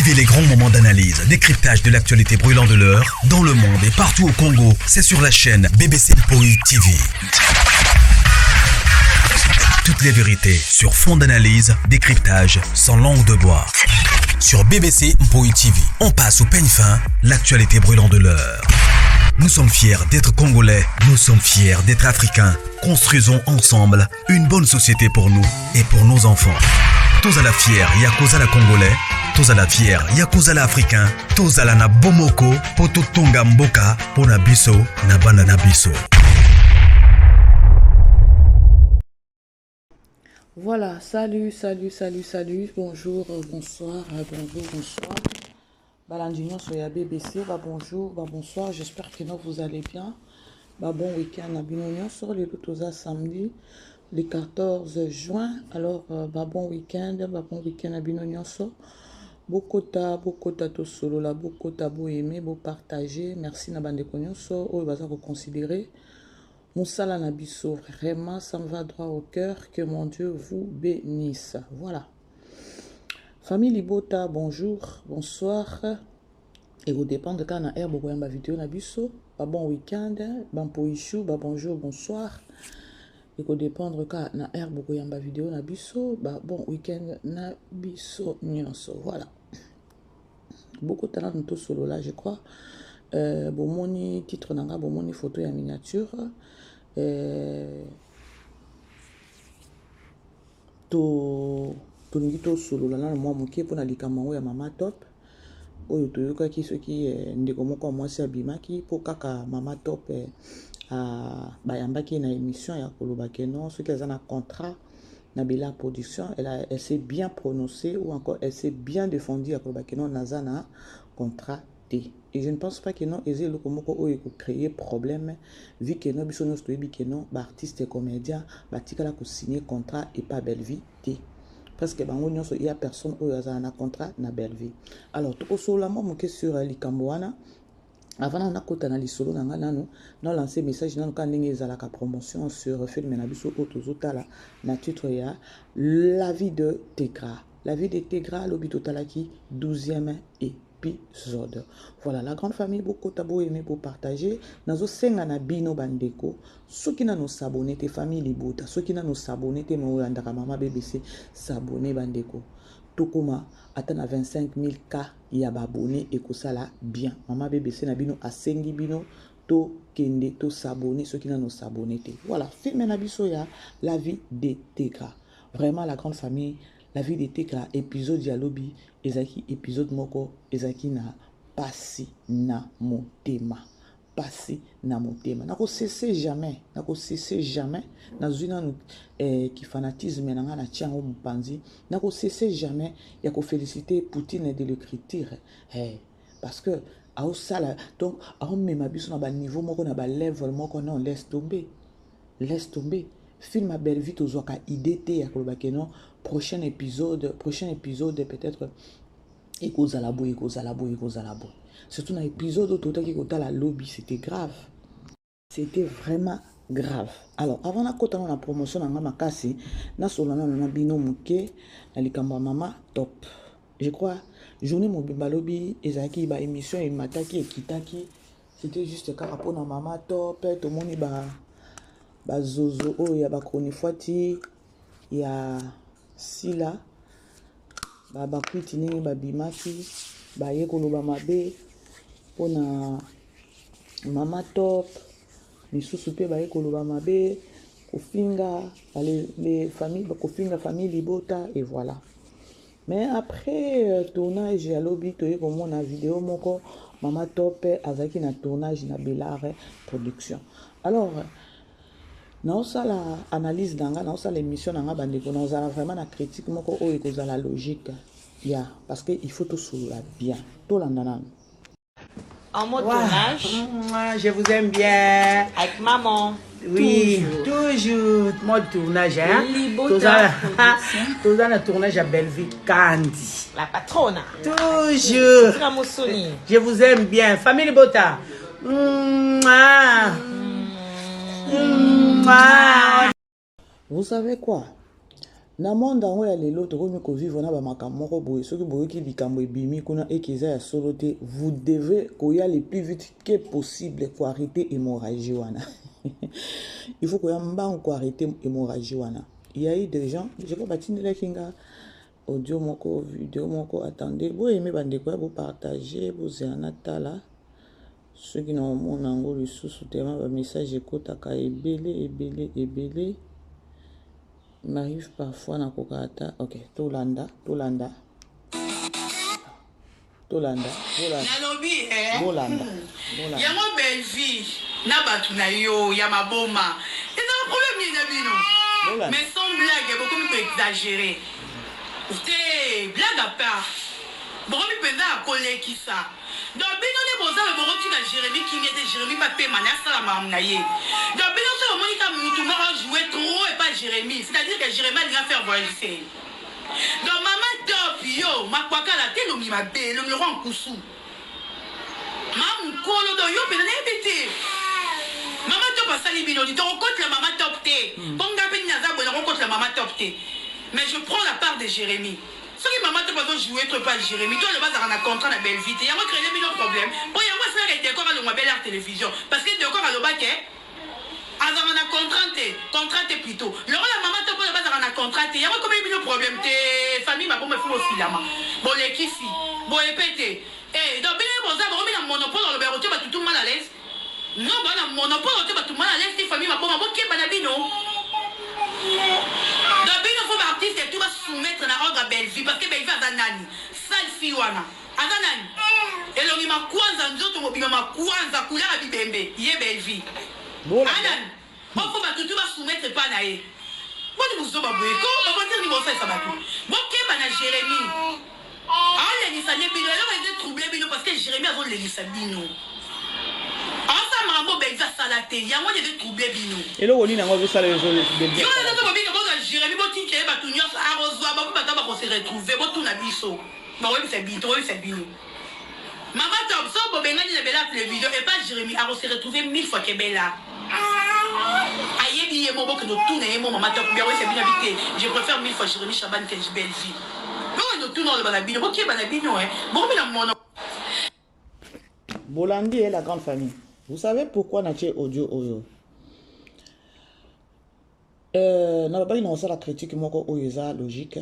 Vivez les grands moments d'analyse, décryptage de l'actualité brûlante de l'heure, dans le monde et partout au Congo. C'est sur la chaîne BBC Mpoi TV. Toutes les vérités sur fond d'analyse, décryptage, sans langue de bois. Sur BBC Mpoi TV, on passe au peigne fin, l'actualité brûlante de l'heure. Nous sommes fiers d'être Congolais, nous sommes fiers d'être Africains. Construisons ensemble une bonne société pour nous et pour nos enfants. Tous à la fière, Yakozala Congolais, tous à la fière, Yakozala Africain, tous à la na Bomoko, Poto Tonga Mboka, Pona Biso, Nabana Nabiso. Voilà, salut, bonjour, bonsoir, bonsoir. Balandinion sur la BBC, bonjour, bonsoir, j'espère que vous allez bien. Bon week-end à Binonion sur les Lotosa samedi, le 14 juin. Alors, bon week-end à Binonion sur. Bokota to solo la, bokota bo aimer, bo partager. Merci na bande konyo so, o baza ko considérer. Moussala Nabiso, vraiment, ça me va droit au cœur. Que mon Dieu vous bénisse. Voilà. Famille Libota, bonjour, bonsoir. Et vous dépend de quand on a air, beaucoup de vidéo Nabiso. Bon week-end, bon poichou, bonjour, bonsoir. Et vous dépend de quand on a air, beaucoup de vidéo Nabiso. Bon week-end Nabiso nyonso. Voilà. Beaucoup de talent dans tout solo là, je crois. Bon moni titre nanga, bon moni photo et miniature. Tolingi to solo la na moi moké pour na likamao ya mama top oyo toyoka ki soki ndeko moko mwasi abimaki po kaka mama top bayambaki na émission ya koloba keno soki aza na contrat na bila production elle s'est bien prononcée ou encore elle s'est bien défendue ya koloba keno naza na contrat. Et je ne pense pas que non, ils aient créé problème, vu que non, biso nos toyebi que non, artiste et comédien, batikala ko signer contrat et pas belle vie. Parce que bango nyonso il y a personne où ils ont un contrat na belle vie. Alors tout so la mo moke sur likamboana. Avant on a kota na lisolo na nanu, non lancer message non quand ndenge ezalaka promotion sur film na biso otozotala na titre ya La vie de Tegra. La vie de Tegra l'obitotalaki 12e épisode. Voilà, la grande famille, beaucoup tabo aimé pour partager. Nazo senga na bino bandeko. Ceux qui na nos s'abonner, tes familles libota. Ceux qui na nos s'abonner, tes mourandara mama BBC, s'abonner bandeko. Tokoma, atteint à 25 000 cas, y a abonné et que ça là bien. Mama BBC na bino a sengi bino. To kende, to s'abonner, ceux qui na nos s'abonner. Voilà, film na biso ya La vie de Tegra. Vraiment la grande famille. La vie de Tegra, épisode dialobi, ezaki épisode moko, ezaki na pasi na motema. Pasi na motema. Nako cesse jamais, na zuna qui fanatisme na na tiango mpanzi, nako cesse jamais ya ko féliciter Poutine de l'écriture. Parce que au sala, donc au même biso na ba niveau moko na ba level moko non laisse tomber. Laisse tomber. Film à belle vie tozoka idée ya koloba keno prochain épisode peut-être ekozalabo. Surtout dans l'épisode où qui kota la lobby, c'était grave. C'était vraiment grave. Alors avant la kota na promotion na makasi na solana na bino muke na likamba mama top. Je crois journée mobimba lobby ezaki ba émission et mataki et kitaki. C'était juste car rapport na mama top tout le monde bazozo oh ya bakoni fwati ya sila bakwiti nini babimaki baye koloba mabe pona mama top misusu pe baye koloba mabe kofinga les familles kofinga famille libota et voilà. Mais après tournage ya lobi toye komona vidéo moko mama top azaki na tournage na Belare production. Alors non ça la analyse d'anga non ça l'émission d'anga bandeko non ça vraiment la critique moko o ekoza la logique ya parce que il faut tout sur la bien tout l'andanan en mode tournage. Je vous aime bien avec maman. Oui, toujours mode tournage hein. Tout ça le tournage à Belleville Candy. La patronne. Toujours. Je vous aime bien famille Bota. Vous savez quoi? na monde yango ya lelo tokomi kovivre na bamakambo moko boye soki boyoki likambo ebimi kuna ekeza ya solo te, vous devez koya le plus vite que possible ko arrêter hémorragie wana. Il faut koya mbango ko arrêter hémorragie wana. Il y a eu des gens, je peux batindela kinga audio moko vidéo moko, attendez bo aimer bandeko bo partager bo zana tala ceux qui n'ont mon ango le sous-souterrain ba message ekotaka ebele m'arrive parfois na kokata. Ok, Tolanda. Bolanda. Yango Belvi na batu na yo ya maboma. C'est un problème ni na bino. Mais sans blague, beaucoup peut exagérer. C'est blague à part. Bon, mi penza a collé qui ça. Donc bino ne boza le boro tika Jérémy qui était Jérémy pas paiement na sala mamnaye. Donc bino so Monica mutu moko jouer trop et pas Jérémy. C'est-à-dire que Jérémy a faire voyager. Donc maman top yo, ma kwaka la telo mi ma be, le rend kusu. Maman kolo do yo pena nebité. Maman top asali bino di to côté la maman top té. Ponga pe nyaza bo na côté la maman top té. Mais je prends la part de Jérémy. Ce qui maman te pas jouer trop pas Jérémy, toi le bas à un contrat la belle vie. Il y a moi créé des problème. Bon il y a moi ça qui était encore à le belle télévision parce que tu encore à le baquet. Azar na contrainte plutôt. Le la maman te pas le bas à un contrat. Il y a moi comme il problème tes famille ma bombe faut aussi là. Bon les kifi, bon répéter. Eh donc bien bon ça bon bien monopole dans le bureau tu vas tout mal à l'aise. Non bon na monopole tu vas tout mal à l'aise tes famille ma bombe bon qui banabino. Donc il faut artiste et tout va soumettre na ordre à Bellevue parce que Bellevue a nani sale fille wana azanani et le ma kwanza nzoto mobima ma kwanza kula bibembe ye Bellevue anan on faut ba tout va soumettre pas na ye bon vous zo ba boye ko ba dire ni bon ça ba tout bon ke ba na Jérémy ah les ça les bino là va troubler bino parce que Jérémy a volé les sabino ensemble mambo Bellevue salate ya moi de troubler bino et le woni na ngo ça les Bellevue Jérémy Boti qui est battu arrosoir ba ba ba se retrouver bo tout na biso ba oui c'est bino maman top so bo benga ni bela télévision et pas Jérémy a se retrouver 1000 fois que bella aye bi mo bo que no tout na mo maman top bien oui c'est bien habité je préfère 1000 fois Jérémy Chaban que je Bellevue bon no tout dans le banabino bo qui banabino hein bon mais mon Bolandi est la grande famille. Vous savez pourquoi natie audio oyo? Na ba ina osala critique moko oyo eza logique.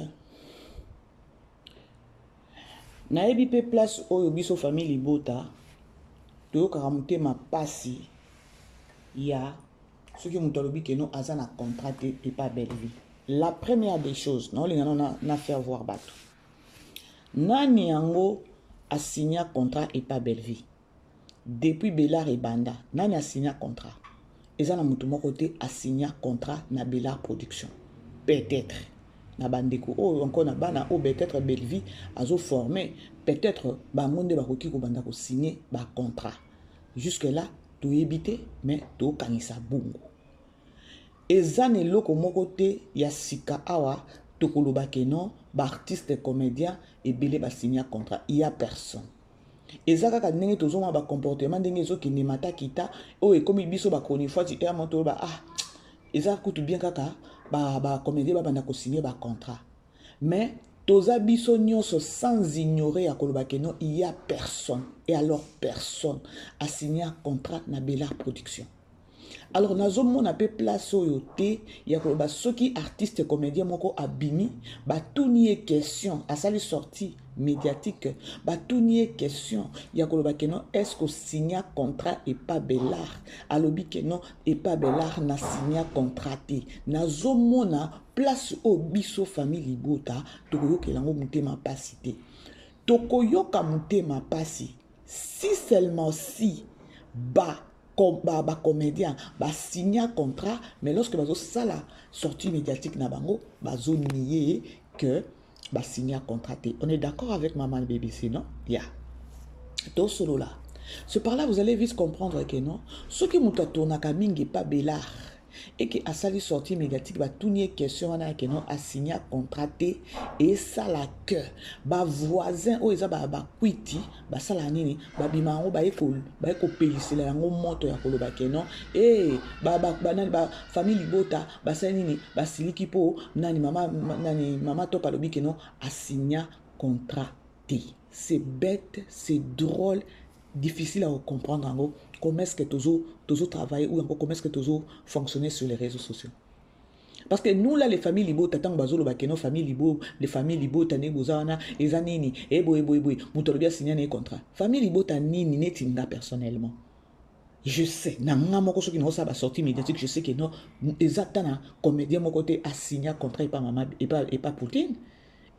Na ebi pe place oyo biso famille Libota to karamuté ma pasi ya ce qui mutalobi que no azana contrat et pas Bellevue. La première des choses, na olinga na faire voir bato. Nani yango a signé contrat et pas Bellevue. Depuis Bellard et Banda, nani a signé contrat. Eza na mutu moko te a signé contrat na Bellard Production. Peut-être na bandeko o encore na bana o peut-être Bellevue azo formé, peut-être ba monde ba koki ko banda ko signer ba contrat. Jusque là to éviter mais to kanisa bungu. Eza ne loko moko te ya sika awa to koloba ke non ba artiste comédien et belé ba signer contrat, il y a personne. Ezaka ka ndenge tozoma ba comportement ndenge zo ki nemata kita o e komi biso ba koni fois ti e moto ba ah ezaka kutu bien kaka ba comédien ba banda ko signer ba contrat mais toza biso nyonso sans ignorer ya koloba ke non il y a personne et alors personne a signé un contrat na Bellard Production. Alors nazo mona pe place oyo te ya koloba soki artiste comédien moko abimi ba tout nie question à sali sortie médiatique ba tout nie question ya koloba ke non est-ce que signé contrat et pas Bellard alobi ke non et pas Bellard na signé contrat te nazo mona place o biso famille Libota tokoyokelango mutema pasi te tokoyoka mutema pasi si seulement si ba comédien ba signer contrat mais lorsque bazo sala sortie médiatique na bango bazo nier que ba signer contrat. On est d'accord avec maman BBC non? Ya. To solo là. Ce par là vous allez vite comprendre que non ce qui muta tourna ka mingi pas Bellard et que a sali sortie médiatique ba tourner question wana que non a signé contraté et ça la cœur ba voisin o eza ba kwiti ba sala nini ba bimango ba eko pelisela yango moto ya koloba que non et ba famille Libota ba sala nini ba siliki po nani mama top alobi que non a signé contraté. C'est bête, c'est drôle, difficile à comprendre comment est-ce que toujours travailler ou encore comment est-ce que toujours fonctionner sur les réseaux sociaux. Parce que nous là les familles libo tatang bazolo ba keno famille libo les familles libo tane bozana ezanini ebo mutolo bia signer un contrat. Famille libo tanini netinga personnellement. Je sais nanga moko soki no sa ba sortie médiatique je sais que non exactement comédien mon côté a signé contrat et pas maman et pas Poutine.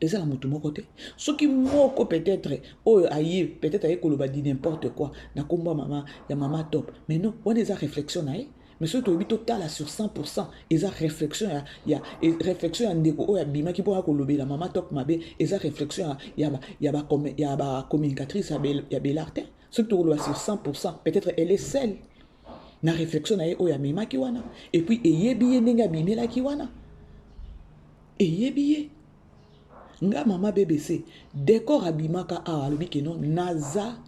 Et ça la moto mon côté. Ce qui moko peut-être aïe peut-être aïe koloba dit n'importe quoi na komba maman ya maman top mais non on est à réflexion aïe mais ce to total sur 100% et à réflexion ya réflexion ya ndeko o ya bima ki pour koloba la maman top mabe et ça réflexion ya ba communicatrice ya Belartin ce to koloba sur 100% peut-être elle est seule na réflexion aïe o ya mima ki wana et puis eyebi nenga bimela ki wana eyebi nga mama BBC décor abimaka a alobi que non naza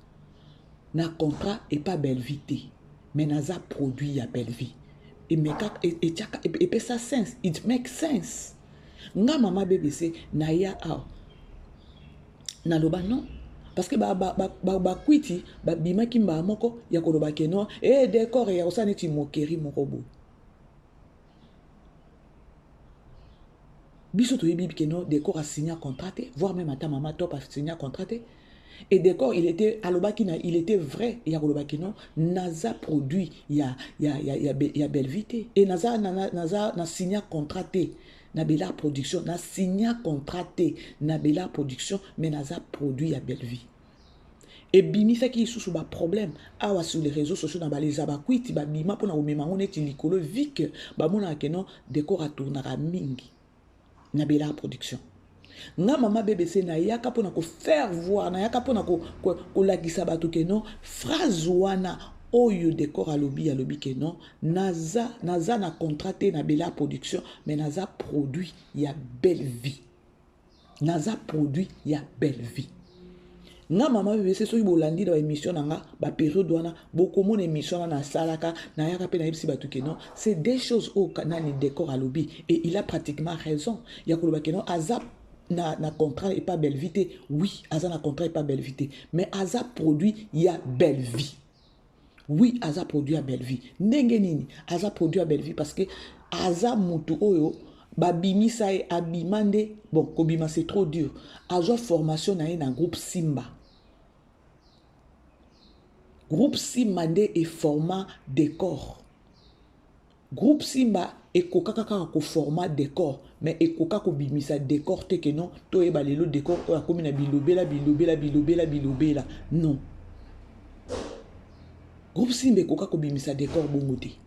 na contrat et pas belle vie mais naza produit ya belle vie et et ça sense it make sense nga mama BBC na ya a na loba non parce que ba kwiti ba bimaki mba moko ya koloba que non et décor ya osane ti moquerie moko bo biso to yebi que non décor a signé contraté voire même ata maman top a signé contraté et décor il était alobaki na il était vrai ya kolobaki non naza produit ya belle vité et naza na signé contraté na bela production na signé contraté na bela production mais naza produit ya belle vie et bimi fait qui sous ba problème awa sur les réseaux sociaux na baleza ba kwiti ba bima pona o memango neti likolo vik ba mona que non décor a tournera mingi na bela production nga mama BBC na yaka pona ko faire voir na yaka pona ko lakisa bato ke non phrase wana oyo décor alobi ke non naza na contraté na bela production mais naza produit ya belle vie naza produit ya belle vie nga mama BBC so bolandi da émission nga ba période wana beaucoup mon émission na salaka na yaka pe na yebisi bato ke non c'est des choses au kanani décor alobi et il a pratiquement raison ya koloba ke non azap na contrat et pas belle vité oui aza na contrat et pas belle vité mais aza produit ya belle vie oui aza produit ya belle vie ndenge nini aza produit ya belle vie parce que aza mutu oyo babimisa e abimande bon kobima c'est trop dur azo formation na un groupe Simba nde et format décor groupe Simba et kokaka ko format décor mais et koka ko bimisa décor te que non to e balelo décor o akomi na bilobela non groupe Simba et koka ko bimisa décor bongote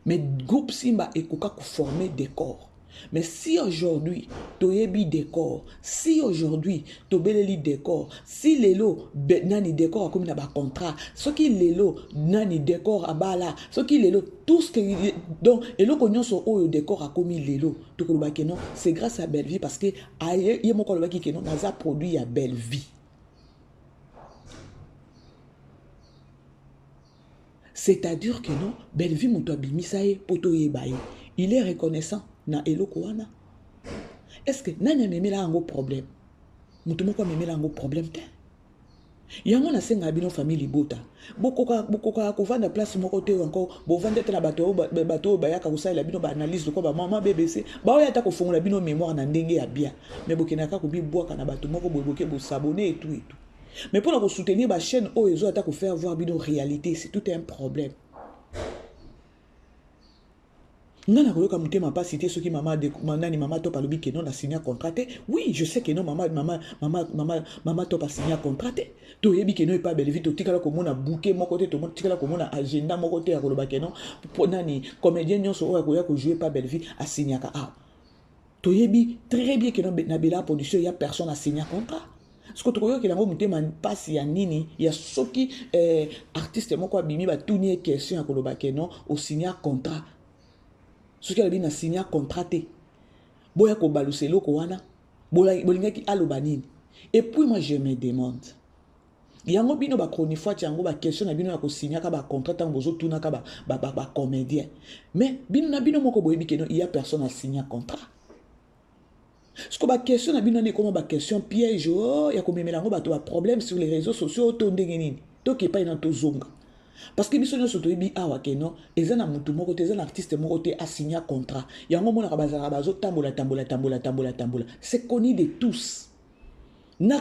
mais groupe Simba et koka ko former décor. Mais si aujourd'hui, tu yebi décor, si aujourd'hui, tu beleli décor, si lelo, nani décor comme na ba contrat, ce qui lelo, nani décor abala, ce qui lelo, tout ce que, donc, et le cognon so o décor a commis lelo, tout le que non, c'est grâce à belle vie parce que, aïe, yé mon koloba qui non, naza produit à belle vie. C'est-à-dire que non, belle vie, mon toi bimisaye, poto yebaye, il est reconnaissant. Na eloko wana est-ce que nani memela ngo problème mutu moko memela ngo problème te yango na senga bino famille Libota bokoka ko vanda place moko te encore bo vanda te na bato bayaka ko sala bino ba analyse ko ba mama BBC ba oya ta ko fongola bino mémoire na ndenge ya bien mais bokenaka ko bibwaka na bato moko boboke bo s'abonner et tout mais pour la soutenir ba chaîne o ezo ata ko faire voir bino réalité c'est tout un problème. Nana koyoka mutema pas citer ceux qui maman top alobi que non a signé contraté. Oui, je sais que non maman top a signé contraté. To yebi que non pas belle vie to tikala ko mona bouquet mon côté to tikala ko mona agenda mon côté akoloba que non pour nani comédien nyonso o akoya ko jouer pas belle vie a signé ka ah. To yebi très bien que non na bela production il y a personne a signé contrat. Ce que tu vois que la mutema passe ya nini ya soki artiste moko abimi ba tourner question akoloba que non au signé contrat. soki alobi na signé contrat te boya kobalusa eloko wana bolingaki aloba nini. Et puis moi je me demande yango bino ba chronique yango ba question na bino ya kosigner ka ba contrat tango bozotuna ka ba comédien mais bino na bino moko boyebi que non il y a personne à signer contrat. Ce que ba question na bino ne comment ba question piège ya komemela ngo bato ba problème sur les réseaux sociaux to ndenge nini to ke pa ina to zonga parce que biso nyonso toyebi awa ke non eza na mutu moko te eza na artiste moko te a signer contrat yango mona ka bazala bazotambola c'est connu de tous. Na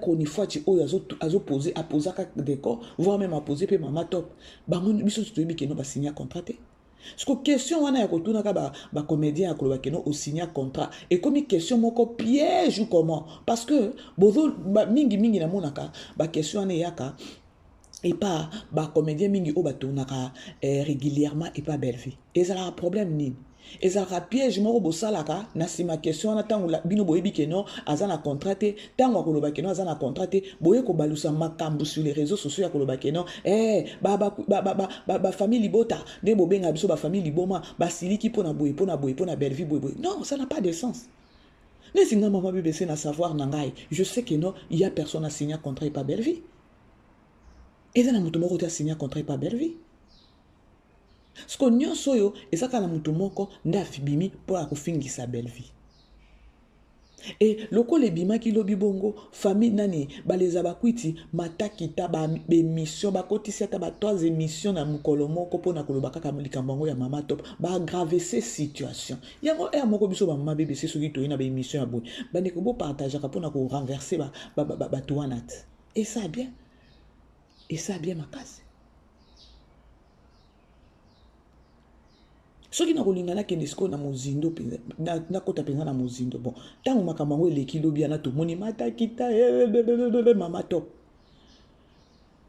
chronique oyo azo poser a poser ka décor voire même a poser pe Mama Top bango biso toyebi ke non ba signer contrat te. Ce que question wana ya kotuna ka ba comédien akoloba ke non o signer contrat et comme question moko piège ou comment parce que bozo mingi na monaka ba question wana yaka et pas ba comédien mingi o batonaka régulièrement et pas belle vie et ça a un problème ni et ça a piège moko bosalaka na sima question na tango bino boyebi ke non azana contraté tango akoloba ke non azana contraté boye ko balusa makambu sur les réseaux sociaux ya koloba ke non ba famille libota ne bobenga biso ba famille liboma ba siliki pona boye pona belle vie boye non ça n'a pas de sens. Ne singa maman BBC na savoir nangai je sais que non il y a personne à signer contrat et pas belle vie et dans la mutu moko te signer contrat et pas belle vie. Ce que nous sommes, et ça quand nous moko nda fibimi pour akufingisa belle vie. Et loko le bima ki lobi bongo famille nani baleza bakwiti matakita ba émission ba kotisa ba 3 émissions na mukolo moko pona koloba kaka likambango ya Mama Top ba aggraver ces situations. Yango moko biso ba Mama BBC soki to ina ba émission ya boy. Ba ne ko bo partager ka pona ko renverser ba toanat. Et ça bien. Et ça bien ma case. Soki na kolingana kendesko na mozindo na kota penza na mozindo bon tango makamango eleki lobi ana to moni matakita Mama Top.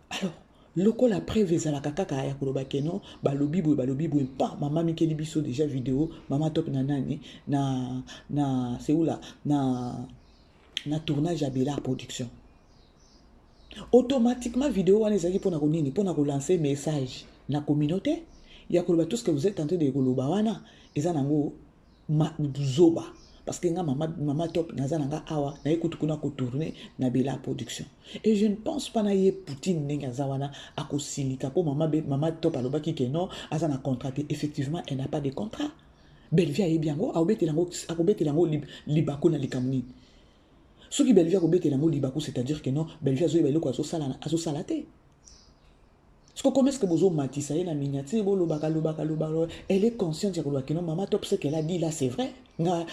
Alors loko la preuve ezala kaka ya koloba ke non balobi boy pa mama mikeli biso déjà vidéo Mama Top na nani na c'est où là na tournage à Bella production automatiquement vidéo wana ezaki pona konini pona ko lancer message na communauté. Il y a tout ce que vous êtes en train de kolobawana eza nango zoba parce que nga Mama Top nazananga awa na ekutu kuna ko tourner na Bella production et je ne pense pas na ye Poutine nenga zawana akosilika po Mama Top alobaki ke non azana contraté effectivement elle n'a pas de contrat Belvia ye biango akobetelango libako na likamuni soki Belvia akobetelango libako c'est-à-dire que non Belvia zo yeba loko azo salate. Comment est-ce que vous matissez la miniature, elle est consciente que non, Mama Top, ce qu'elle a dit là, c'est vrai. Na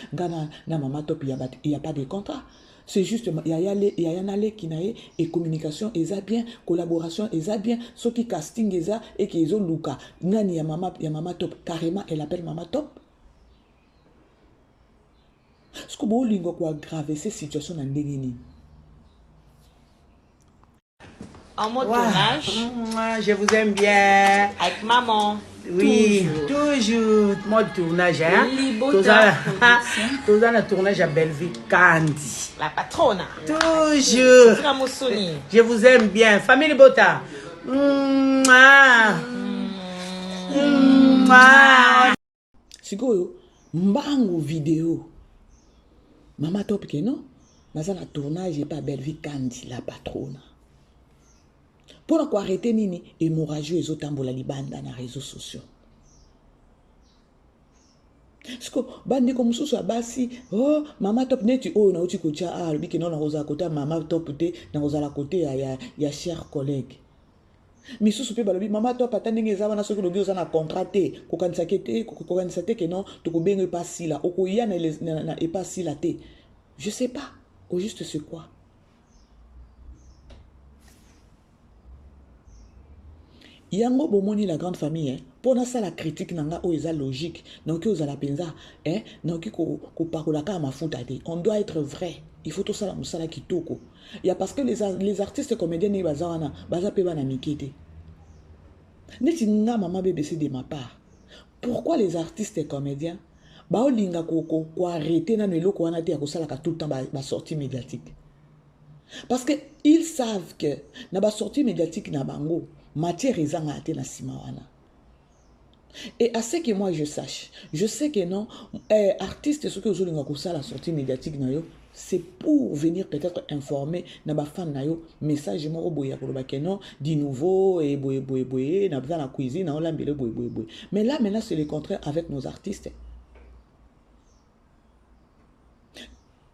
Mama Top, il n'y a pas de contrat. C'est juste, il y a un aller qui n'a et communication, et ça bien, collaboration, et ça bien, ce qui casting, et ça, et qui ont Luka. Nani, il y a Mama Top, carrément, elle appelle Mama Top. Ce que vous voulez aggraver ces situations dans le En mode tournage. Je vous aime bien. Avec maman. Oui, toujours. Mode tournage. Hein? Tout ça, le tournage à Belleville Candy. La patronne. Toujours. Je vous aime bien. Famille Bota. Sikoyo, mbango vidéo. Mama Top que non? Dans la tournage et pas Belleville Candy, la patronne. Pour quoi arrêter nini hémorragie et autres la libanda na réseaux sociaux. Parce que bande comme ça basi oh Mama Top neti oh na uti kocha albi ke non na roza côté Mama Top te na roza la côté ya cher collègue. Mais sous pe balobi Mama Top atandenge ezaba na soki lobi ozana contraté ko kanisa te ke non to ko benga pas si là oko ya na et pas si là te. Je sais pas au juste c'est quoi. Yango bomoni la grande famille hein pour ça la critique nanga o eza logique donc que la penza hein donc ko parola ka mafuta te on doit être vrai il faut tout ça la musala kitoko il y a parce que les artistes comédiens ni bazana baza pe bana mikete neti nga Mama BBC de ma part pourquoi les artistes et comédiens ba olinga ko arrêter na eloko wana te ya ko sala ka tout le temps ba sortie médiatique parce que ils savent que na ba sortie médiatique na bango matière ezanga ate na sima wana Et à ce que moi je sache, je sais que non, artiste, ce que vous avez ça la sortie médiatique, c'est pour venir peut-être informer na fan na yo message mo boya ko ba non du nouveau et boye na dans la cuisine on lambele boye. Mais là maintenant c'est le contraire avec nos artistes.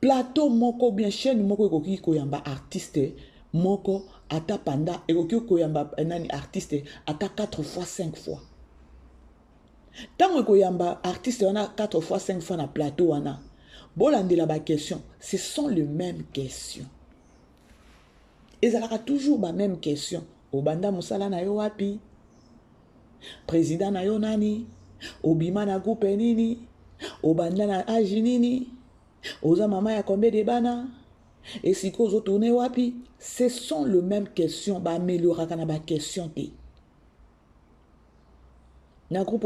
Plateau moko bien chaîne moko ekoki koyamba artiste moko ata panda ekoki koyamba nani artiste ata 4 fois 5 fois. Tant que koyamba artiste on a 4 fois 5 fois na plateau wana. Bolande la question, ce sont les mêmes questions. Et ça aura toujours la même question. Obanda musala na yo wapi? Président na yo nani? Obima na groupe nini? Obanda na agi nini? Oza mama ya combien de bana? Et si ko zo tourner wapi? Ce sont les mêmes questions. Ba améliorer kana ba question te. Na groupe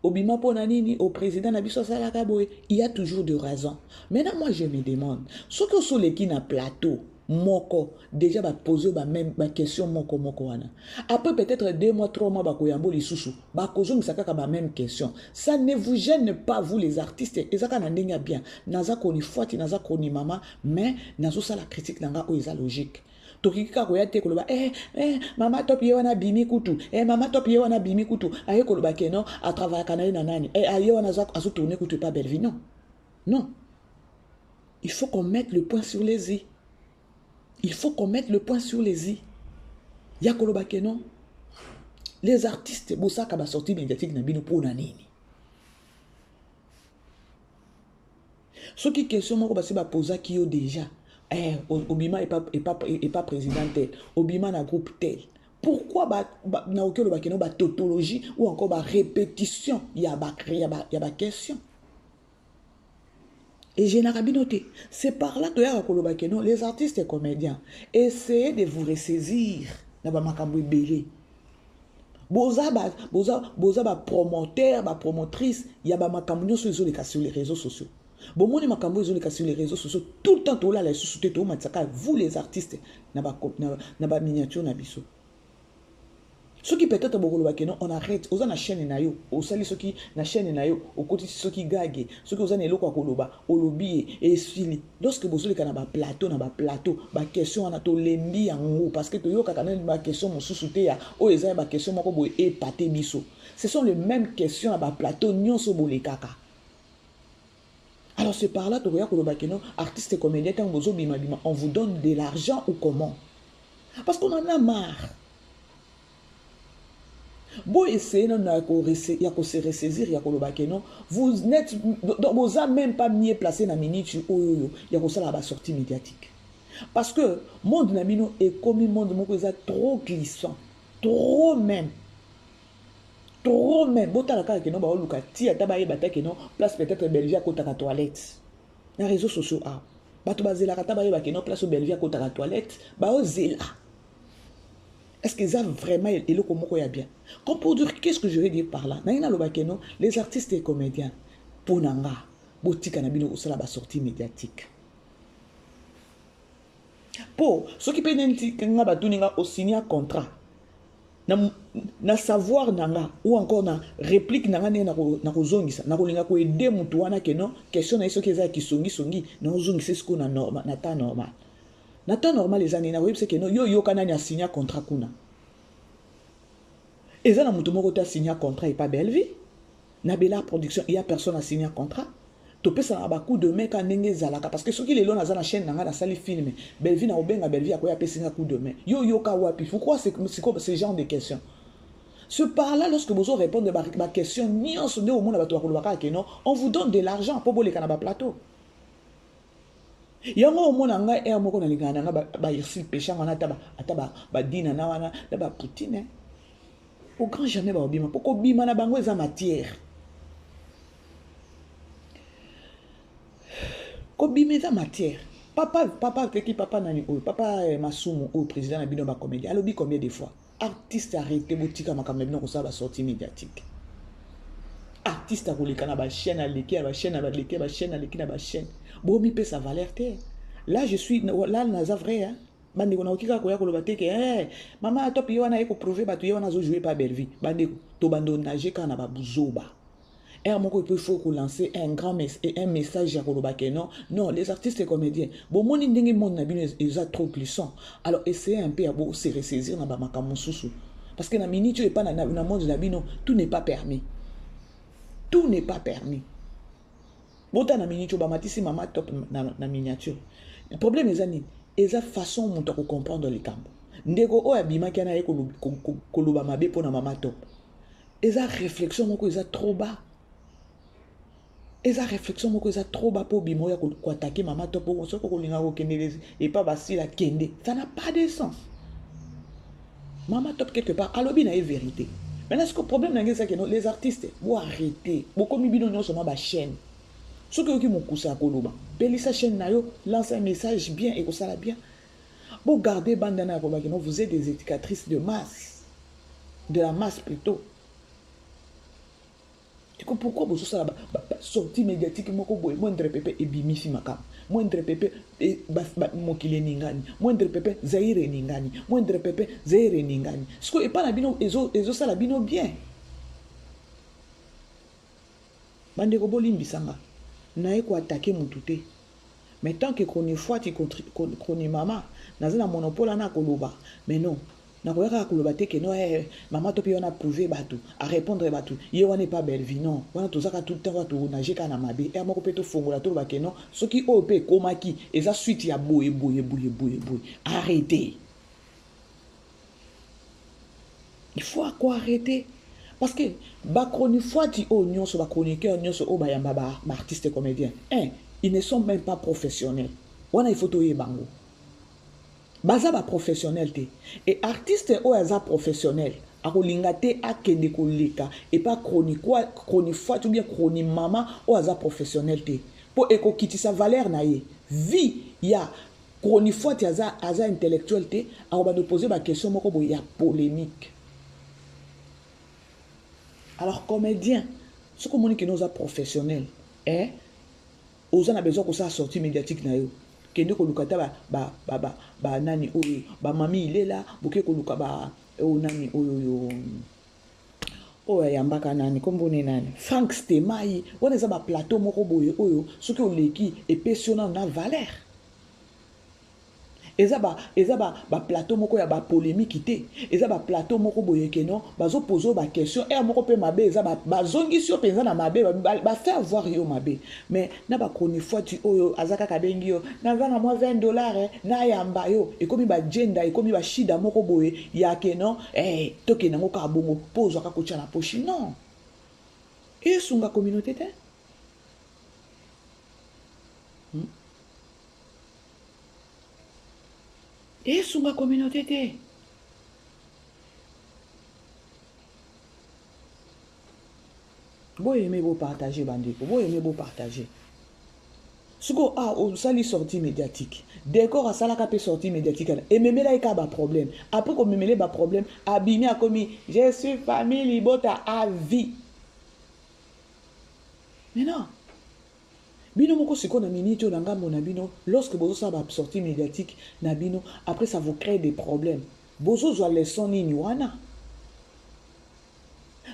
Obima Ponanini, au président Nabiso Salakaboye, il y a toujours de raisons. Maintenant, moi, je me demande, ce que sont les qui na plateau, moko, déjà, va poser ma question moko wana. Après, peut-être 2 mois, 3 mois, bakoyambo li susu, bakozo misaka ba même question. Ça ne vous gêne pas, vous les artistes, et ça, kana ndenga bien. Naza koni fuati, naza koni mama, mais nazo sa la critique nanga o isa logique. Tokika koyate koloba mama top ye wana bimi kutu mama top ye wana bimi kutu aye koloba ke non à travers kanai na nani aye wana azo tourner kutu pas belle vie non il faut qu'on mette le point sur les i. Il faut qu'on mette le point sur les i. Ya koloba ke non les artistes bosaka ba sortie médiatique na bino pour nani ce qui question moko basi ba posa ki yo déjà Obima est pas président tel. Obima na groupe tel. Pourquoi na okelo ba keno ba tautologie ou encore ba répétition il y a ba question. Et je n'ai noté, c'est par là que les artistes et comédiens essayez de vous ressaisir na ba makambo belé. Boza ba promoteur, ba promotrice, il y a ba makambo sur les réseaux sociaux. Bon, moi, je sur les réseaux sociaux, tout le temps, tout là, les sociétés, tout vous les artistes, n'a pas miniature, n'a biso. Ce qui peut-être, on arrête, on a la chaîne, on sali ce qui, la chaîne, au côté, ce qui gagne, ce que vous avez l'eau, au lobby, et fili. Lorsque vous avez un plateau, ma question, on a tout l'embi en haut, parce que tu as ma question, mon sous-souté, ou les ma question, mon cobo, et pâté biso. Ce sont les mêmes questions à ma plateau, nyon so bolé kaka. Alors c'est par là, artistes et comédiens, on vous donne de l'argent ou comment? Parce qu'on en a marre. Bon, essayez de se ressaisir, vous n'êtes même pas mieux placé dans la minute, il y a ça la sortie médiatique. Parce que le monde est comme un monde trop glissant, trop même. Trop même, place peut-être Belgique à côté de la toilette. Les réseaux sociaux, place Belgique à côté de la toilette, est-ce qu'ils ont vraiment bien? Comme pour dire, qu'est-ce que je veux dire par là? Les artistes et comédiens, pour Nanga, Botika Nabino ou la sortie médiatique. Pour ceux qui peuvent signer un contrat, na savoir nanga ou encore na réplique nanga na kozongisa na kolinga ko aider mutu wana ke non question na iso keza ki songi na ozongisa ce qu'on a normal na ta normal les années na web c'est que non yo kana nya signer contrat kuna eza na mutu moko ta signer contrat et pas belle vie na bela production il y a personne à signer contrat to pesa na ba coup de main ka ndenge zalaka parce que ceux qui les lona za na chaîne nanga na sali film belle vie na obenga belle vie akoya pesa na coup de main yo ka wapi pourquoi c'est comme ce genre de questions. Ce par-là, lorsque vous répondez à ma question, on vous donne de l'argent pour les canabas plateau. Il y a un moment où il y a un moment où il y a un moment où au grand jamais, pourquoi bima na bango eza matière? Ko bima eza matière. Papa nani papa Masumu au président na bino ba comédie. Alobi combien de fois? Artiste arrêté botika makamebino ko sa ba sortie médiatique. Artiste akoleka na ba chaîne aleki ba chaîne aleki na ba chaîne. Bon mi pe sa valeur terre. Là je suis là naza vrai hein. bandeko na okika koya koloba te ke mama top ye wana ye koprouve bato ye wana azojouer pa Belleville bandeko to bando nager kaka na babuzoba moko il faut lancer un message ya koloba ke non les artistes et comédiens bon moni ndenge monde na bino eza trop glissant alors essayez un peu à se ressaisir na ba makambo susu parce que na minute et pas na monde na bino tout n'est pas permis bota na minute ba matisi mama top na miniature le problème est ani eza façon monto ko comprendre les camps ndeko o abima kana ye koloba mabe pona mama top eza réflexion moko eza trop bas pour bimo ya ko attaquer mama top on soko ko linga ko kende et pas basi la kende ça n'a pas de sens mama top quelque part alobi na vérité maintenant ce que problème na ngeza que les artistes vont arrêter beaucoup mi bino nyonso ma ba chaîne ce que qui mokusa koloba belisa chaîne na yo lance un message bien et ko sala bien bon garder bandana ko ba que vous êtes des éducatrices de la masse plutôt. Pourquoi vous ça sortie médiatique moko boy moindre pépé et bimisi makam moindre pépé et mokile ningani moindre pépé zaire ningani moindre pépé zaire ningani ce que et pas la bino ezo ça la bino bien bande ko bolimbisanga na eko attaquer mututé mais tant que koni fois ti koni mama nazana monopole na koloba mais non na koyaka koloba te ke no mama to piona prouver batou à répondre batou ye wana pas Belleville non wana tozaka tout le temps to nager kana mabe moko pe to fongola to ba ke non soki o pe komaki eza suite ya boye arrêtez il faut quoi arrêter parce que ba chronique fois ti o nyonso ba chroniqueur nyonso o ba yamba ba artiste comédien ils ne sont même pas professionnels wana il faut to yebango baza ba professionnel te et artiste o aza professionnel akolinga te akende koleka et pas chronique fois ou bien chronique mama o aza professionnel te po ekokitisa valeur na ye vie ya chronique fois ti aza intellectuel te akoba de poser ba question moko bo ya polémique alors comédien ce que moni que nous a professionnel oza na besoin ko sa sortie médiatique na yo kende ko lukata ba nani oyo ba mami ilela boke ko luka ba nani oyo yambaka nani kombone nani Frank Stemai wana za ba plateau moko boye oyo soki oleki epesiona na valeur eza ba plateau moko ya ba polémique te eza ba plateau moko boye ke non bazo poser ba question moko pe mabe eza ba zongi sur penza na mabe ba faire voir yo mabe mais na ba koni fois tu oyo azaka kabengi yo na vana moi $20 na yamba yo et comme ba gender et comme ba shida moko boye ya ke non toke nango ka bongo pose ka kocha na poche non et sunga communauté te et sur ma communauté te boy aimez beau partager bandeko boy aimez beau partager ce que on sali sortie médiatique décor à salaka pe sortie médiatique et même là il y a un problème après qu'on me ba problème abimi a commis je suis famille libota à vie mais non bino moko siko na minute na ngambo na bino lorsque bozo sa ba sortie médiatique na bino après ça vous crée des problèmes bozo zo leçon nini wana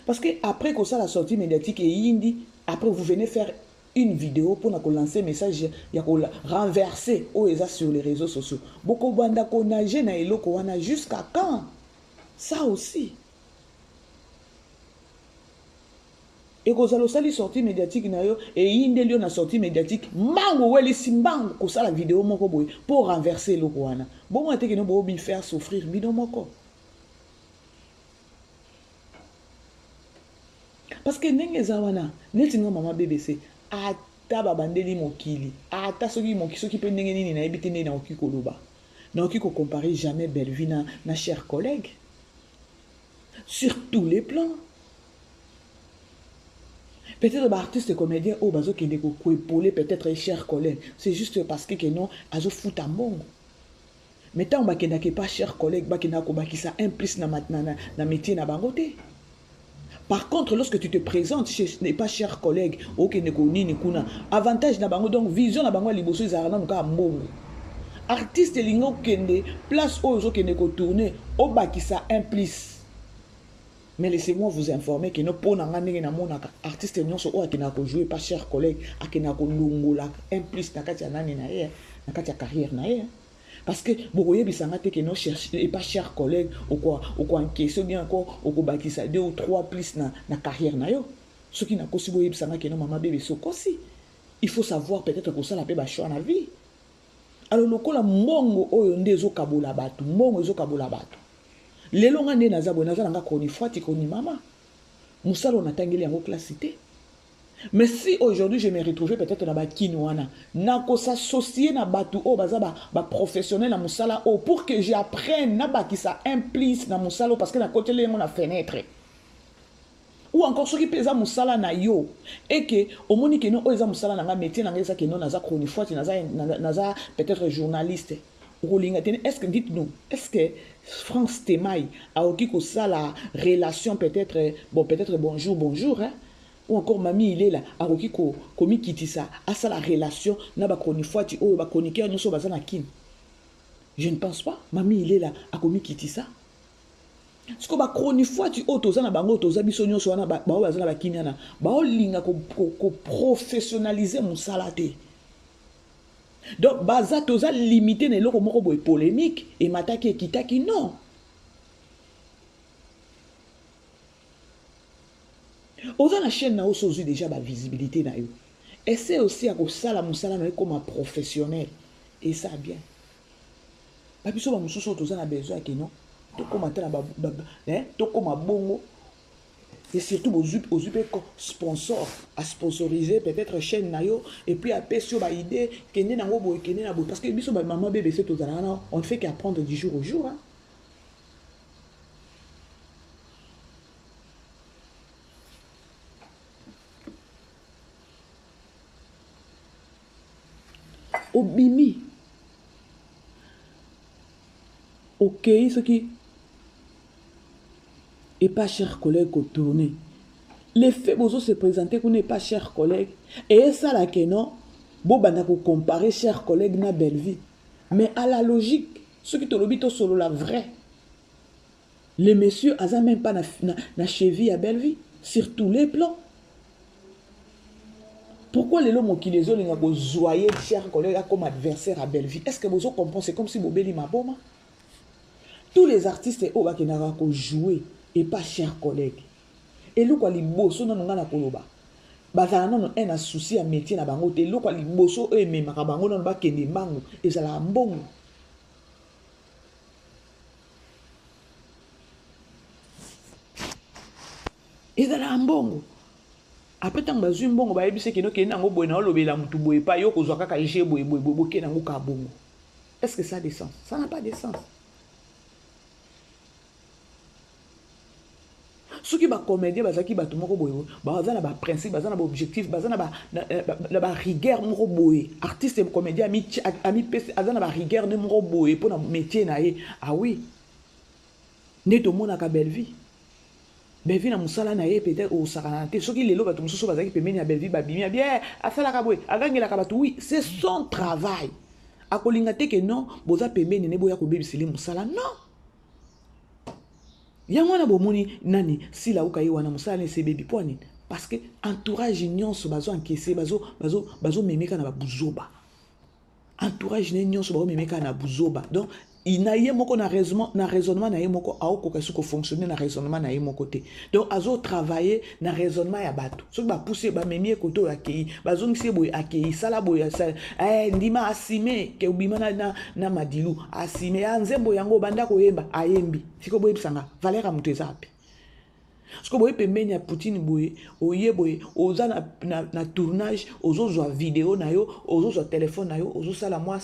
parce que après que ça la sortie médiatique et indi après vous venez faire une vidéo pour na ko lancer message ya ko renverser o eza sur les réseaux sociaux boko banda ko nager na eloko wana jusqu'à quand ça aussi et que ça le sortie médiatique na yo et indeli na sortie médiatique mango weli simbango ko ça la vidéo moko boy pour renverser le wana bon moi te que no bo bi faire souffrir bino moko parce que ndenge za wana neti nga mama BBC ata babandeli mokili ata soki pe ndenge nini na ebite ndenge na okiko loba na okiko comparer jamais Belleville na chers collègues sur tous les plans. Peut-être les artistes et comédiens au bazo qui déco épauler peut-être les chers collègues. C'est juste parce que non azo fout en bon. Mais tant ba kenda ke pas chers collègues ba kenda ko ba ki ça implique na métier na bangoté. Par contre lorsque tu te présentes chez n'est pas chers collègues OK ne ko nini kuna avantage na bango donc vision na bango liboso ezala na ka mbongo. artiste lingo kende place ozo kende ko tourner o bakisa implice. Mais laissez-moi vous informer que nous pour n'angane na mona artiste nyonso o akina ko jouer pas cher collègue akina ko lungola implice na kati ya nani na ye na kati ya carrière na ye. Parce que bokoye bisanga te que non cherche et pas cher collègue ou quoi en question bien encore au ko bakisa 2 ou 3 plus na carrière na yo. Ce qui n'a pas possible bisanga que non maman bébé sokosi. Il faut savoir peut-être que ça la pe ba choix na vie. Alors lokola mbongo oyo ndezo kabola batu mbongo ezo kabola batu. Lelo nga nde naza boye naza nanga koni fwati koni mama. Musalo natangeli yango classité. Mais si aujourd'hui je me retrouve peut-être na bakini wana nako s'associer na batu o baza ba professionnel na musala o pour que j'apprenne na baki ça implice na musalo parce que na côté le na fenêtre. Ou encore ceux qui pesa musala na yo et que au moni que non eza musala na nga métier na nga eza que non naza koni fwati naza peut-être journaliste. Est-ce que dites-nous, est-ce que France Temaï a aussi que ça la relation peut-être bonjour hein? Ou encore mamie il est là a aussi que comme quitte ça à ça la relation na ba konifwa ti o ba konike nyoso bazana kin. Je ne pense pas mamie il est là a comme quitte ça. Ce que ba konifwa ti o tozana bango toza biso nyoso wana ba bazana ba kinyana ba olinga ko professionnaliser mon salate. Donc, baza toza limité ne loko moko boy polémique et mataki et kitaki non. Oza la chaîne na osozu déjà ba visibilité na yo. Essaie aussi à kosala musala na comme un professionnel et ça bien. Ba biso ba mususu toza na besoin que non. To commenter na ba to koma bongo. Et surtout aux sponsors à sponsoriser peut-être chaîne nayo et puis à sur ba idée kende nango boy kende na boy parce que biso ba maman bébé c'est tout ça on ne fait qu'apprendre du jour au jour hein. Obimi OK ce qui et pas cher collègue au tourner. Les faits bozo se présenter qu'on n'est pas cher collègue. Et ça là que non, bon bana ko comparer cher collègue na belle vie. Mais à la logique, ceux qui te l'obito solo la vraie. Les messieurs aza même pas na cheville à belle vie sur tous les plans. Pourquoi les lomo qui les ont les go zoyer cher collègue comme adversaire à belle vie? Est-ce que bozo comprend c'est comme si bobeli ma boma? Tous les artistes au ba qui n'a ko jouer et pas cher collègue. Et le quoi li bosso non nga na koloba. Bazala non un souci à métier na bango te le quoi li bosso e me makabango non ba kende mango et ça la mbongo. Et ça la mbongo. Après tant bazui mbongo ba yebise keno kende ngo boy na lobela mutu boy pa yo ko zwaka ka ishe boy kende ngo ka bongo. Est-ce que ça a des sens? Ça n'a pas de sens. Ceux qui ba comédien bazaki ba tumoko boyo baza na ba principe baza na ba objectif baza na ba rigueur moko boye artiste et comédien ami pese baza na ba rigueur ne moko boye pour na métier na ye ah oui neto mona ka belle vie na musala na ye peut-être au saranate ceux qui lelo ba tumuso bazaki pemeni ya belle vie ba bimia bien afala ka boye agangela ka batu oui c'est son travail akolinga te que non boza pemeni ne boya ko bebisili musala non. Yangwana bomoni nani si la ukayi wana musala se baby poni parce que entourage nyonso bazo encaisser bazo memeka na babuzoba entourage nyonso bazo memeka na buzoba donc il na ye moko na raisonnement na ye moko aoko kasu ko fonctionner na raisonnement na ye moko te donc azo travailler na raisonnement ya bato so ba pousser ba memie koto ya kei bazo ngisi boy akei sala boy sa ndima asime ke ubima na madilu asime ya nzembo yango banda ko yemba ayembi siko boy bisanga valera muteza api siko boy pembeni ya Poutine boy oye boy oza na tournage ozo zo vidéo na yo ozo zo téléphone na yo ozo sala moi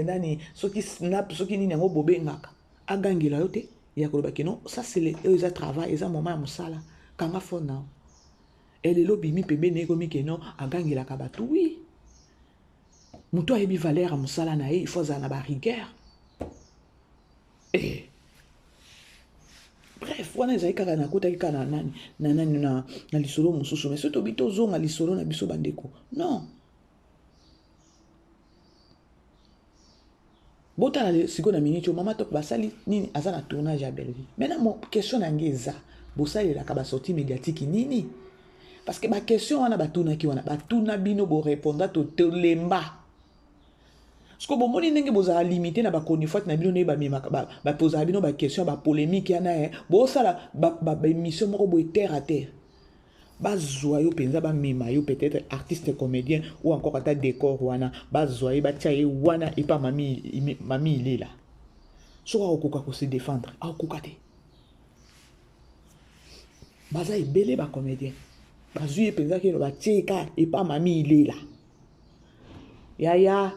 nani soki snap soki nini yango bobengaka agangela yo te ya koloba ke non ça c'est les travail eza moment ya musala kanga fona elle lobimi pembeni ko mi ke non agangela ka batu oui muto ayebi valeur ya musala na ye il faut za na ba rigueur et bref, wana ezali kaka na kota kaka na nani na lisolo mususu mais surtout bito zonga lisolo na biso bandeko non tala siko na minute Maman Top basali nini aza na tournage à Belleville. Maintenant mon question nange za bosali la ka ba sortie médiatique nini? Parce que ma question wana batuna ki wana batuna bino bo répondre to telemba. Parce que bon moni ndenge boza limité na ba konifat na bino ne ba mema ba poser bino ba question ba polémique yana bo sala ba émission moko bo terre à terre. Ba zoyo penza ba mema yo peut-être artiste comédien ou encore ata décor wana ba zoyo ba tia wana et pas mami il est là. So akoka ko se défendre akoka te. Baza ebele ba comédien. Bazouye penza que ba tia et pas mami il est là. Ya.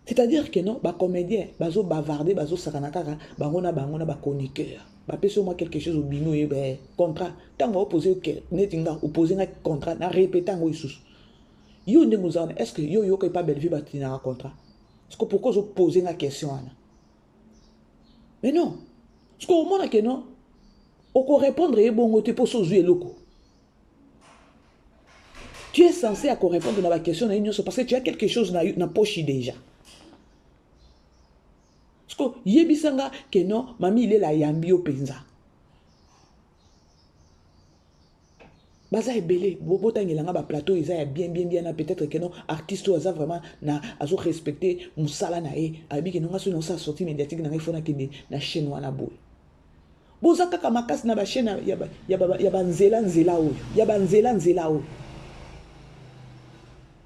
C'est-à-dire que non, ba comédien, bazo bavarder, bazo sakanaka, bangona ba chroniqueur. Ba pèse moi quelque chose au bino et ben contrat. Tant va opposer que netinga opposer un contrat, na répétant ngo isus. Yo ne nous est-ce que yo que pas Belleville batina un contrat? Est-ce que pourquoi vous posez la question ana? Mais non. Est-ce que au moins que non, on peut répondre et bon te pour jouer loco. Tu es censé à répondre à la question parce que tu as quelque chose dans la poche déjà. Parce que yebisanga que non, mami il est la yambi au penza. Baza ebele, bobo tangilanga ba plateau ils a bien peut-être que non artiste oza vraiment na azo respecter musala na e, abi que non aso sa sortie médiatique na ifona kende na chaîne wana boy. Boza kaka makasi na ba chaîne ya ba nzela oyo, ya ba nzela oyo.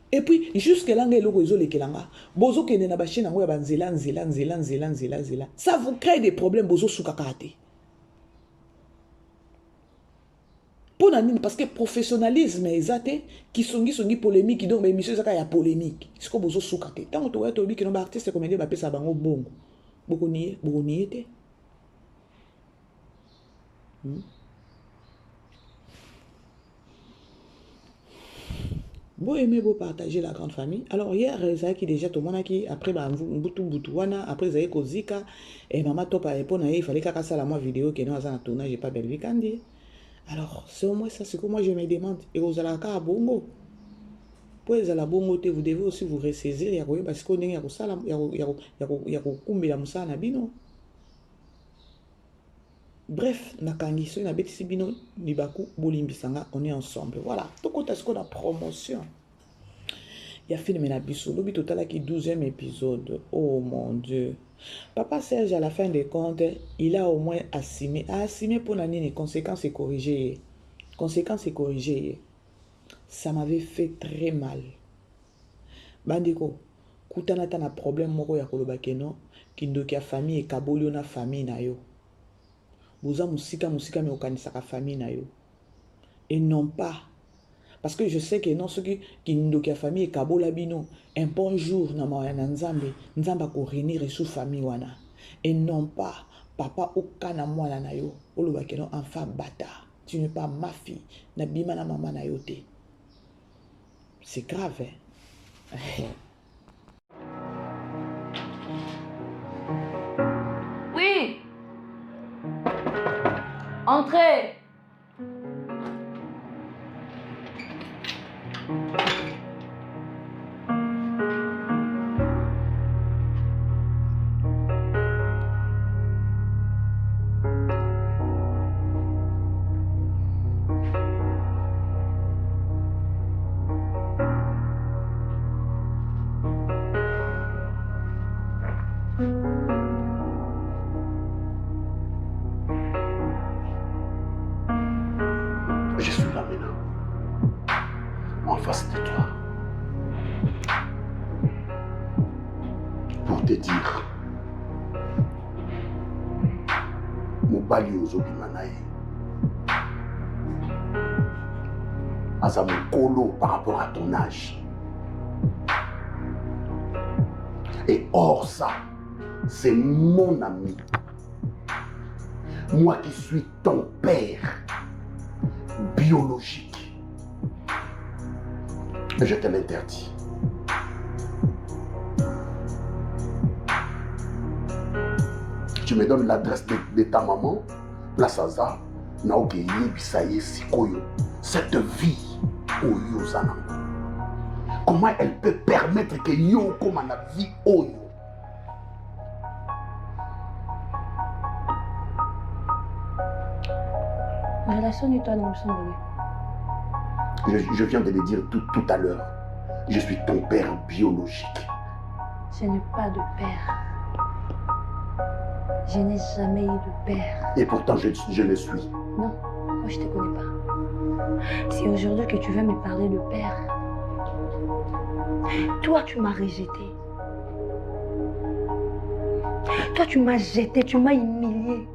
Et puis, jusque là, bozo kene na bache nango ya banzela. Ça vous crée des problèmes, bozo soukakate. Pour nanine, parce que professionnalisme est qui songi polémique, donc mais monsieur zaka ya polémique. C'est que bozo soukate. Tant que tu as que nos artistes comédien ba pesa bango bongo. Boko nié te. Bon aimer beau partager la grande famille. Alors hier ça qui déjà tout le monde qui après bah butuwana après ça kozika et Maman Top a répondu il fallait qu'à ça la moi vidéo que nous avons en tournage j'ai pas Belleville kandi. Alors c'est au moins ça c'est que moi je me demande et aux alaka bongo. Pour les ala bongo te vous devez aussi vous ressaisir ya ko parce qu'on est ya ko sala ya ko kumbela musala na bino. Bref, nakangiso na betisi bino nibaku bolimbisanga on est ensemble. Voilà, tout côté ce qu'on a promotion. Il y a film na biso lobi total qui 12e épisode. Oh mon Dieu. Papa Serge à la fin des comptes, il a au moins assumé pour nani les conséquences et corriger. Conséquences et corriger. Ça m'avait fait très mal. Bandiko, kutana ta na problème moko ya koloba keno, kindoki ya famille et kabolio na famille na yo. Boza musika me okanisa ka famille na yo. Et non pas. Parce que je sais que non, ceux qui n'ont famille et kabola bino, un bon jour, na mawana nzambe ko réunir sous famille wana. Et non pas, papa okana mwana na yo, oloba keno enfant bata. Tu n'es pas ma fille, na bima na maman na yo te. C'est grave, hein. Oui. Entrez. Je suis là maintenant, en face de toi, pour te dire, Mobali ozobima na ye, aza mokolo par rapport à ton âge. Et hors ça, c'est mon ami. Moi qui suis ton père biologique. Mais je te l'interdis. Tu me donnes l'adresse de ta maman, place à ça, Naoke Bisaye Sikoyo, cette vie au Yozanango. Comment elle peut permettre que yo comme la vie oyo? La relation de toi dans le sang. Je viens de le dire tout à l'heure. Je suis ton père biologique. Je n'ai pas de père. Je n'ai jamais eu de père. Et pourtant, je le suis. Non, moi je ne te connais pas. C'est aujourd'hui que tu veux me parler de père. Toi, tu m'as rejeté. Toi, tu m'as jeté, tu m'as humilié.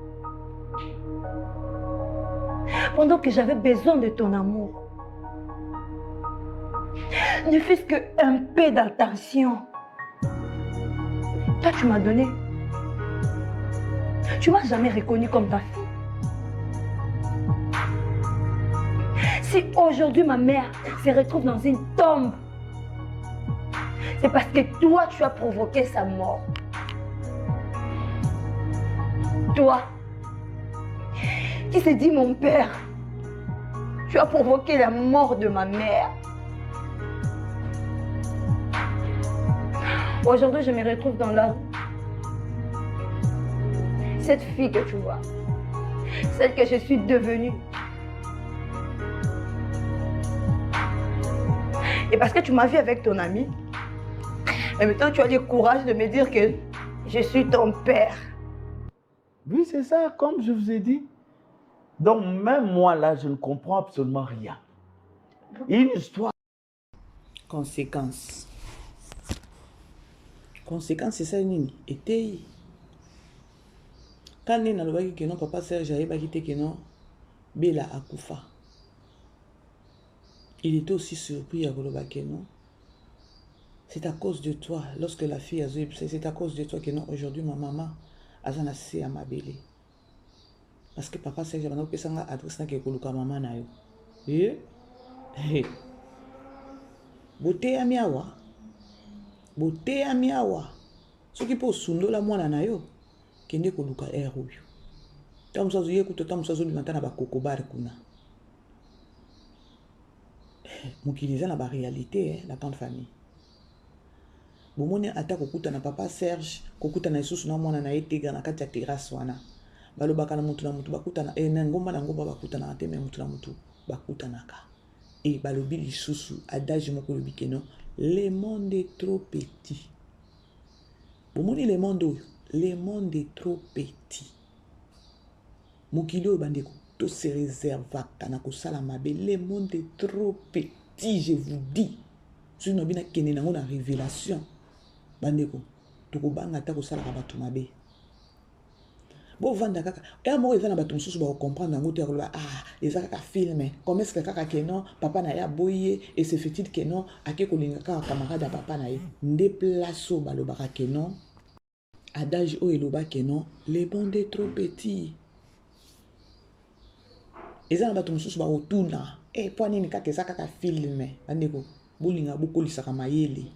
Pendant que j'avais besoin de ton amour. Ne fût-ce qu'un peu d'attention. Toi, tu m'as donné. Tu m'as jamais reconnu comme ta fille. Si aujourd'hui ma mère se retrouve dans une tombe, c'est parce que toi, tu as provoqué sa mort. Toi, qui s'est dit mon père, tu as provoqué la mort de ma mère. Aujourd'hui, je me retrouve dans la rue. Cette fille que tu vois, celle que je suis devenue. Et parce que tu m'as vu avec ton ami, et maintenant tu as le courage de me dire que je suis ton père. Oui, c'est ça, comme je vous ai dit. Donc, même moi, là, je ne comprends absolument rien. Une histoire. Conséquence. Conséquence, c'est ça, Nini. Et quand Nina le voit que non, papa Serge a dit que non, Bella a Koufa. Il était aussi surpris à Goloba que non. C'est à cause de toi, lorsque la fille a dit, c'est à cause de toi que non, aujourd'hui, ma maman a naissé à ma belle. Parce que papa Serge a dit que ça a adressé que Goloba maman na yo. Eh? Beauté à miawa. Beauté à miawa. Ce qui peut sundo la moine na yo. Kende Goloba ero yo. Tam sa zuye kuto tam sa zuli matana ba kokobar kuna. Mukiliza na ba réalité, la grande famille. Bomone ata kokuta na papa Serge, kokuta na isusu na mwana na etega na kati ya terrasse wana. Balobaka na mutu bakuta na na ngomba bakuta na te me mutu na mutu bakuta naka. Et balobi lisusu adage moko lobi keno, le monde est trop petit. Bomone le monde est trop petit. Mukilo bandeko to se réserve kana ko sala mabe, le monde est trop petit, je vous dis. Si nous bina kene na ngona révélation bandeko to ko banga ta ko sala ba tumabe. Bo vanda kaka e mo eza na bato mususu ba comprendre ngo te ko eza kaka film comme est-ce que kaka keno papa na ya boye et c'est fait-il que non ake ko linga kaka camarade papa na ye déplace ba lo baka keno adage o eloba keno le monde est trop petit. Eza na bato mususu ba otuna e po nini kaka eza kaka film bandeko bolinga bokolisa mayele.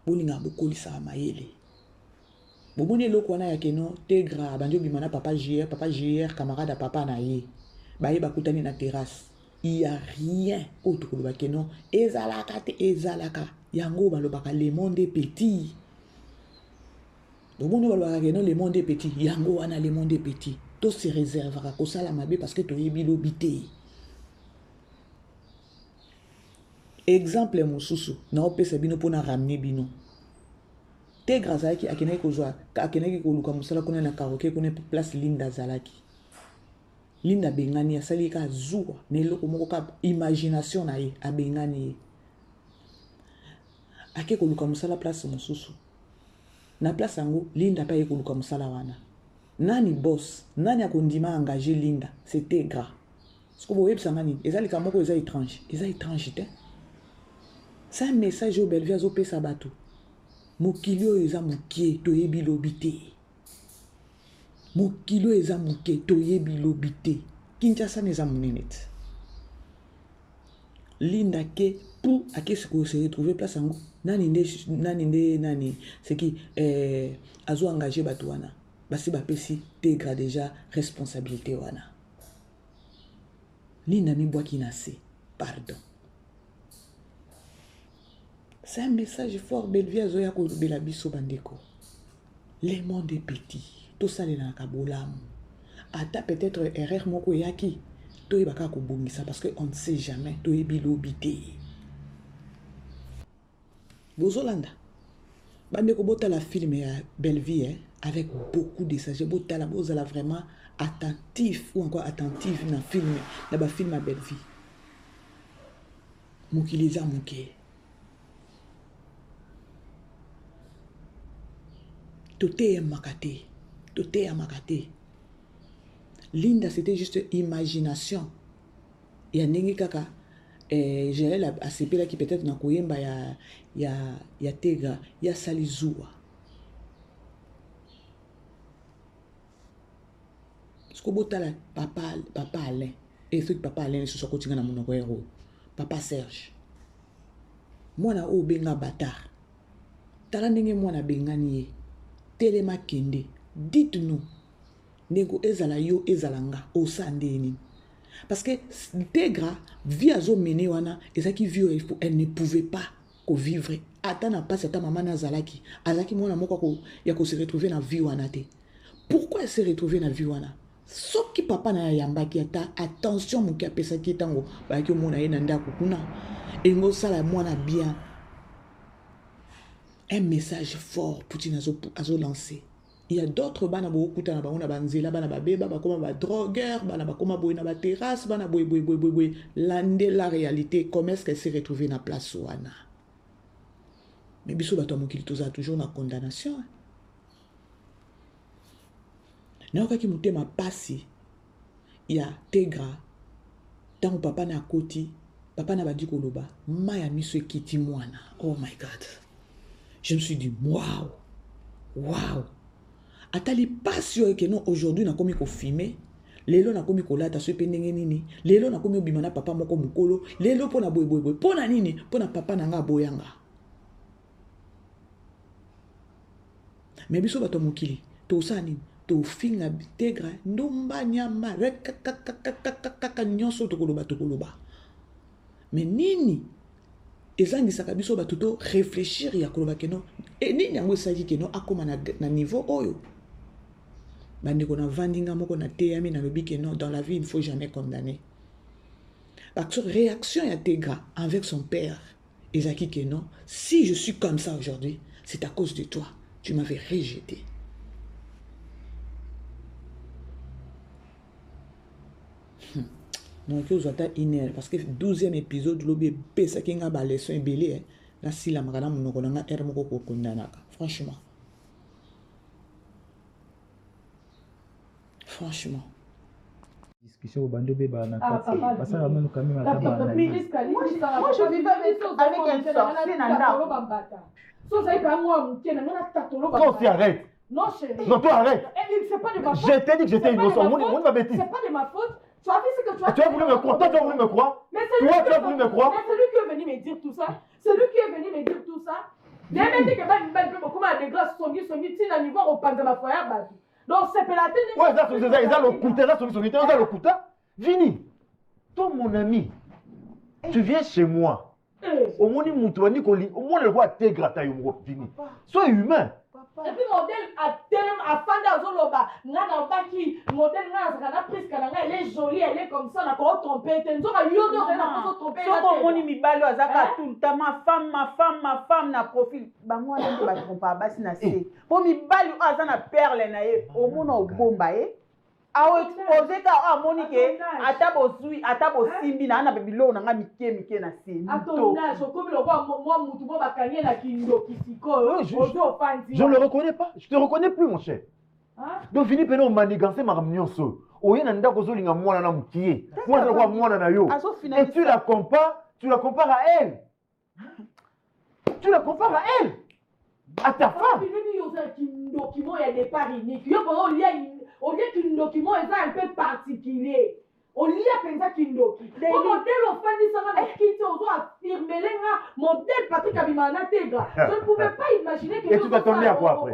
Bolinga bokolisa mayele. Bobone loko wana ya keno tegra banjo bimana papa JR camarade à papa na ye. Baye bakutani na terrasse. Il y a rien autre que le keno ezalaka te ezalaka yango balobaka le monde est petit. Bobone balobaka keno le monde est petit yango wana le monde est petit. To se réservera ko sala mabe parce que to yebi lobité. Exemple mosusu na opesa bino pona ramener bino. Te grazaki akenaki kozwa akenaki koluka musala kuna na karoke kuna place Linda zalaki. Linda bengani asali ka zuwa ne loko moko ka imagination na ye abengani. Ake koluka musala place mosusu. Na place yango Linda pa ye koluka musala wana. Nani boss, nani akondima engager Linda, c'était gras. Ce que vous voyez sangani, ezali kamoko eza étrange te. C'est un message au Belvia zo pesa bato. Mokilio eza mukie to yebi lobité. Mokilio eza mukie to yebi lobité. Kinshasa neza munenet. Linda ke pour ake se retrouver place yango. Nani c'est qui azo engager bato wana. Basi bapesi tegra déjà responsabilité wana. Linda mi boaki na se. Pardon. C'est un message fort. Bellevie azoya ko bela biso bandeko. Le monde est petit. Tout ça est dans la kabolam. Ata peut-être erreur moko yaki. To ibaka ko bongisa parce que on ne sait jamais. To ebilo bité. Bozolanda. Bandeko bota la film ya Bellevie hein, avec beaucoup de sages. Bota la bozala vraiment attentif ou encore attentif dans film, dans ba film à Bellevie. Mokiliza moké. Tout est makate. Tout est makate. Linda, c'était juste imagination. Il y a nengi kaka. J'ai la ACP là qui peut-être na koyemba ya Tegra, ya Salizua. Ce que bota la papa Alain. Et ce que papa Alain se soit continué dans mon héros. Papa Serge. Moi na o benga batar. Tala ndenge moi na bengani. Telema kende. Dites-nous. Nego ezala yo ezalanga o sandeni. Parce que Tegra vie azo mené wana ezaki vie elle ne pouvait pas vivre. Atana pas cette maman nazalaki. Azaki mona moko ko ya ko se retrouver na vie wana te. Pourquoi elle s'est retrouvée na vie wana? Sauf que papa na yambaki ata attention mon ki pesa ki tango ba ki mona ye na ndako kuna. Engo sala mona bien. Un message fort Poutine azo lancé. Il y a d'autres bana bo kuta na bango na banzela bana ba beba ba koma ba drogueur bana ba koma boy na ba terrasse bana boy lande la réalité comment est-ce qu'elle s'est retrouvée na place wana. Mais biso bato mokili toza toujours na condamnation. Na okaki mutema pasi ya Tegra tango papa na koti papa na badi koloba maya miso ekiti mwana. Oh my god. Je me suis dit waouh. Atali passion que non aujourd'hui na komi ko filmer lelo na komi ko lata so pendenge nini lelo na komi obimana papa moko mukolo lelo pona boy pona nini pona papa na nga boyanga. Mais biso bato mokili to sani to finga Tegra ndomba nyama rekakakakakaka nyonso tokoloba. Mais nini ezangisaka biso bato to réfléchir ya koloba keno et nini yango esaki keno akoma na niveau oyo. Bandeko na vandinga moko na teyami na lobi keno dans la vie il ne faut jamais condamner. Parce que réaction ya Tegra avec son père ezaki keno si je suis comme ça aujourd'hui c'est à cause de toi. Tu m'avais rejeté. Donc, vous avez une parce que 12e épisode, l'obé pesa kinga ba leçon ebelé na sila makana munoko na nga moko ko kondanaka. Franchement. Discussion au bando bébé na kati. Parce que même quand même à moi je vivais avec un sorcier nanda. So ça pas moi mutena na tatolo ba. Non, tu arrêtes. Non chérie. Non, toi arrête. C'est pas de ma faute. Je t'ai dit que j'étais innocent. On va bêtise. C'est pas de ma faute. Tu as vu ce que tu as fait. Tu as voulu me croire. Toi, tu as voulu me croire. Mais c'est lui tu as voulu me croire. Mais c'est lui qui est venu me dire tout ça. C'est lui qui est venu me dire tout ça. Il m'a dit que une belle peu comme des grâces songi tina niveau au pan de ma foyer batu. Donc c'est pelaté. Ouais, ça c'est le couteau, ça c'est le couteau. Vini. Toi mon ami. Tu viens chez moi. Au moins Moutouani Koli, au moins le roi Tegra Taïmo Vini. Sois humain. Et puis modèle à terme à Fanda Zoloba, Nana Baki, modèle Nazana Prisca, elle est jolie, elle est comme ça, on a encore trompé. Tenzo a yodo, elle a pas trompé. Soko moni mi balo azaka tout ma femme na profil. Ba moi na ba trompa basi na se. Po mi balo azana perle na ye, au mona o bomba e. A exposé ka a monike, atabo simbi na na bebilo na nga mike na se. Attonnage, comme le roi moi mutu mo bakanye na kindo kisiko. Je ne le reconnais pas. Je te reconnais plus mon cher. Donc Philippe no manigancer ma nyonso. Oye na ndako zolinga mwana na mukie. Moi je vois mwana na yo. Et tu la compares à elle. Tu la compares à elle. À ta femme. Il y a des paris uniques. On dit qu'un document est un peu particulier. On lit à Kindoki. Au modèle, on fait des choses qui sont affirmés. Modèle Patrick Abimana Tegra. Je ne pouvais pas imaginer que. Et tu t'attendais à quoi après?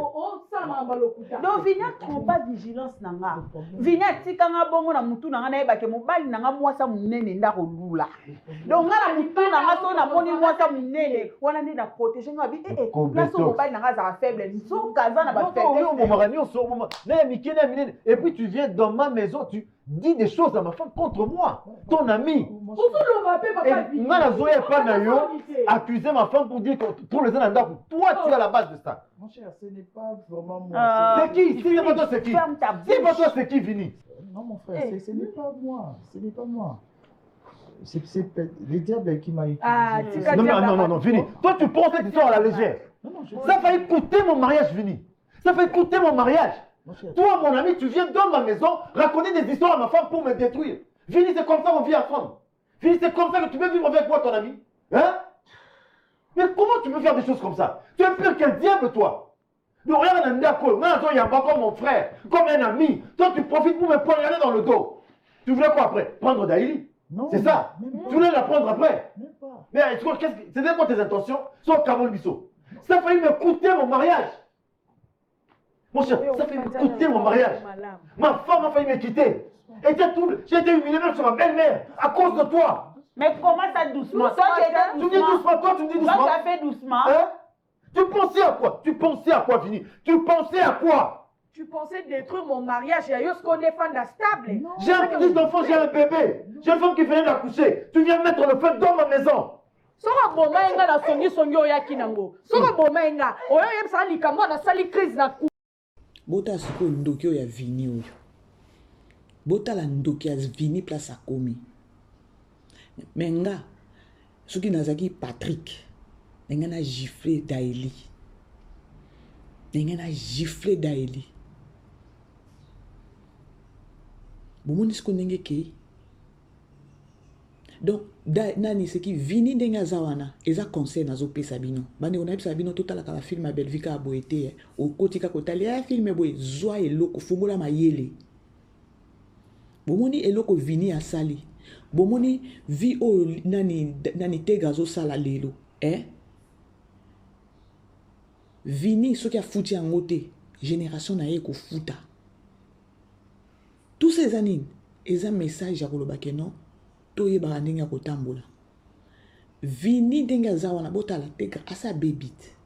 Donc Vini trompe pas vigilance nanga. Vini tikanga bongo na mutu nanga na yeba ke mobali nanga mwasa munene nda kolula. Donc ngana mutu nanga so na moni mwasa munene wana ndi na protéger ngabi là so mobali nanga za faible so kaza na ba faible. Et puis tu viens dans ma maison, tu dis des choses à ma femme contre moi, ton ami. Accuser ma femme pour dire que pour les ans toi tu es à la base de ça. Mon cher, ce n'est pas vraiment moi. C'est qui? Si c'est pas toi, c'est qui? Si c'est pas toi, c'est qui, Vini? Non, mon frère, ce n'est pas moi. Ce n'est pas moi. C'est le diable qui m'a utilisé. Non, Vini. Toi, tu prends cette histoire à la légère. Ça va coûter mon mariage, Vini. Ça va coûter mon mariage. Toi, mon ami, tu viens dans ma maison raconter des histoires à ma femme pour me détruire. Vini, c'est comme ça qu'on vit ensemble. Vini, c'est comme ça que tu peux vivre avec moi, ton ami. Hein? Mais comment tu peux faire des choses comme ça? Tu es pire qu'un diable, toi. Donc, regarde un d'accord. Moi, il y a comme mon frère, comme un ami. Toi, tu profites pour me poignarder dans le dos. Tu voulais quoi après? Prendre Daïli? C'est ça? Tu voulais la prendre après? Mais c'était quoi tes intentions? Sur Kamol Bisso. Ça a failli me coûter mon mariage. Mon cher, ça a failli me coûter mon mariage. Ma femme a failli me quitter. Et j'ai été humilié même sur ma belle-mère à cause de toi. Mais comment ça doucement? Tu dis doucement, toi tu me dis doucement. Toi tu as fait doucement. Hein? Tu pensais à quoi? Tu pensais à quoi, Vini? Tu pensais à quoi? Tu pensais détruire mon mariage et à ce qu'on est fan stable. J'ai un petit enfant, j'ai un bébé. J'ai une femme qui venait d'accoucher. Tu viens mettre le feu dans ma maison. Soka boma enga na songi oya kinango. Soka boma enga. Oyo yebisa likambo na sali crise na ku. Bota siko ndoki oya Vini oyo. Bota la ndoki ya Vini place à komi. Menga soki nazaki Patrick. Nenga na giflé Daïli. Nenga na giflé Daïli. Bomoni siko ndenge ke. Donc nani c'est qui Vini ndenga zawana eza conseil nazo pesa bino. Bande on a pesa bino totala ka film Belvika aboete o kotika kotali ya film boy zwa eloko fungola mayele. Bomoni eloko Vini asali. Bomoni vi o nani tegazo sala lelo Vini soki a fouti en ngote génération na ye ko futa. Tous ces années eza message ya koloba ke non to ye ba ndenge ko tambola. Vini denga zawana botala teka asa bébite.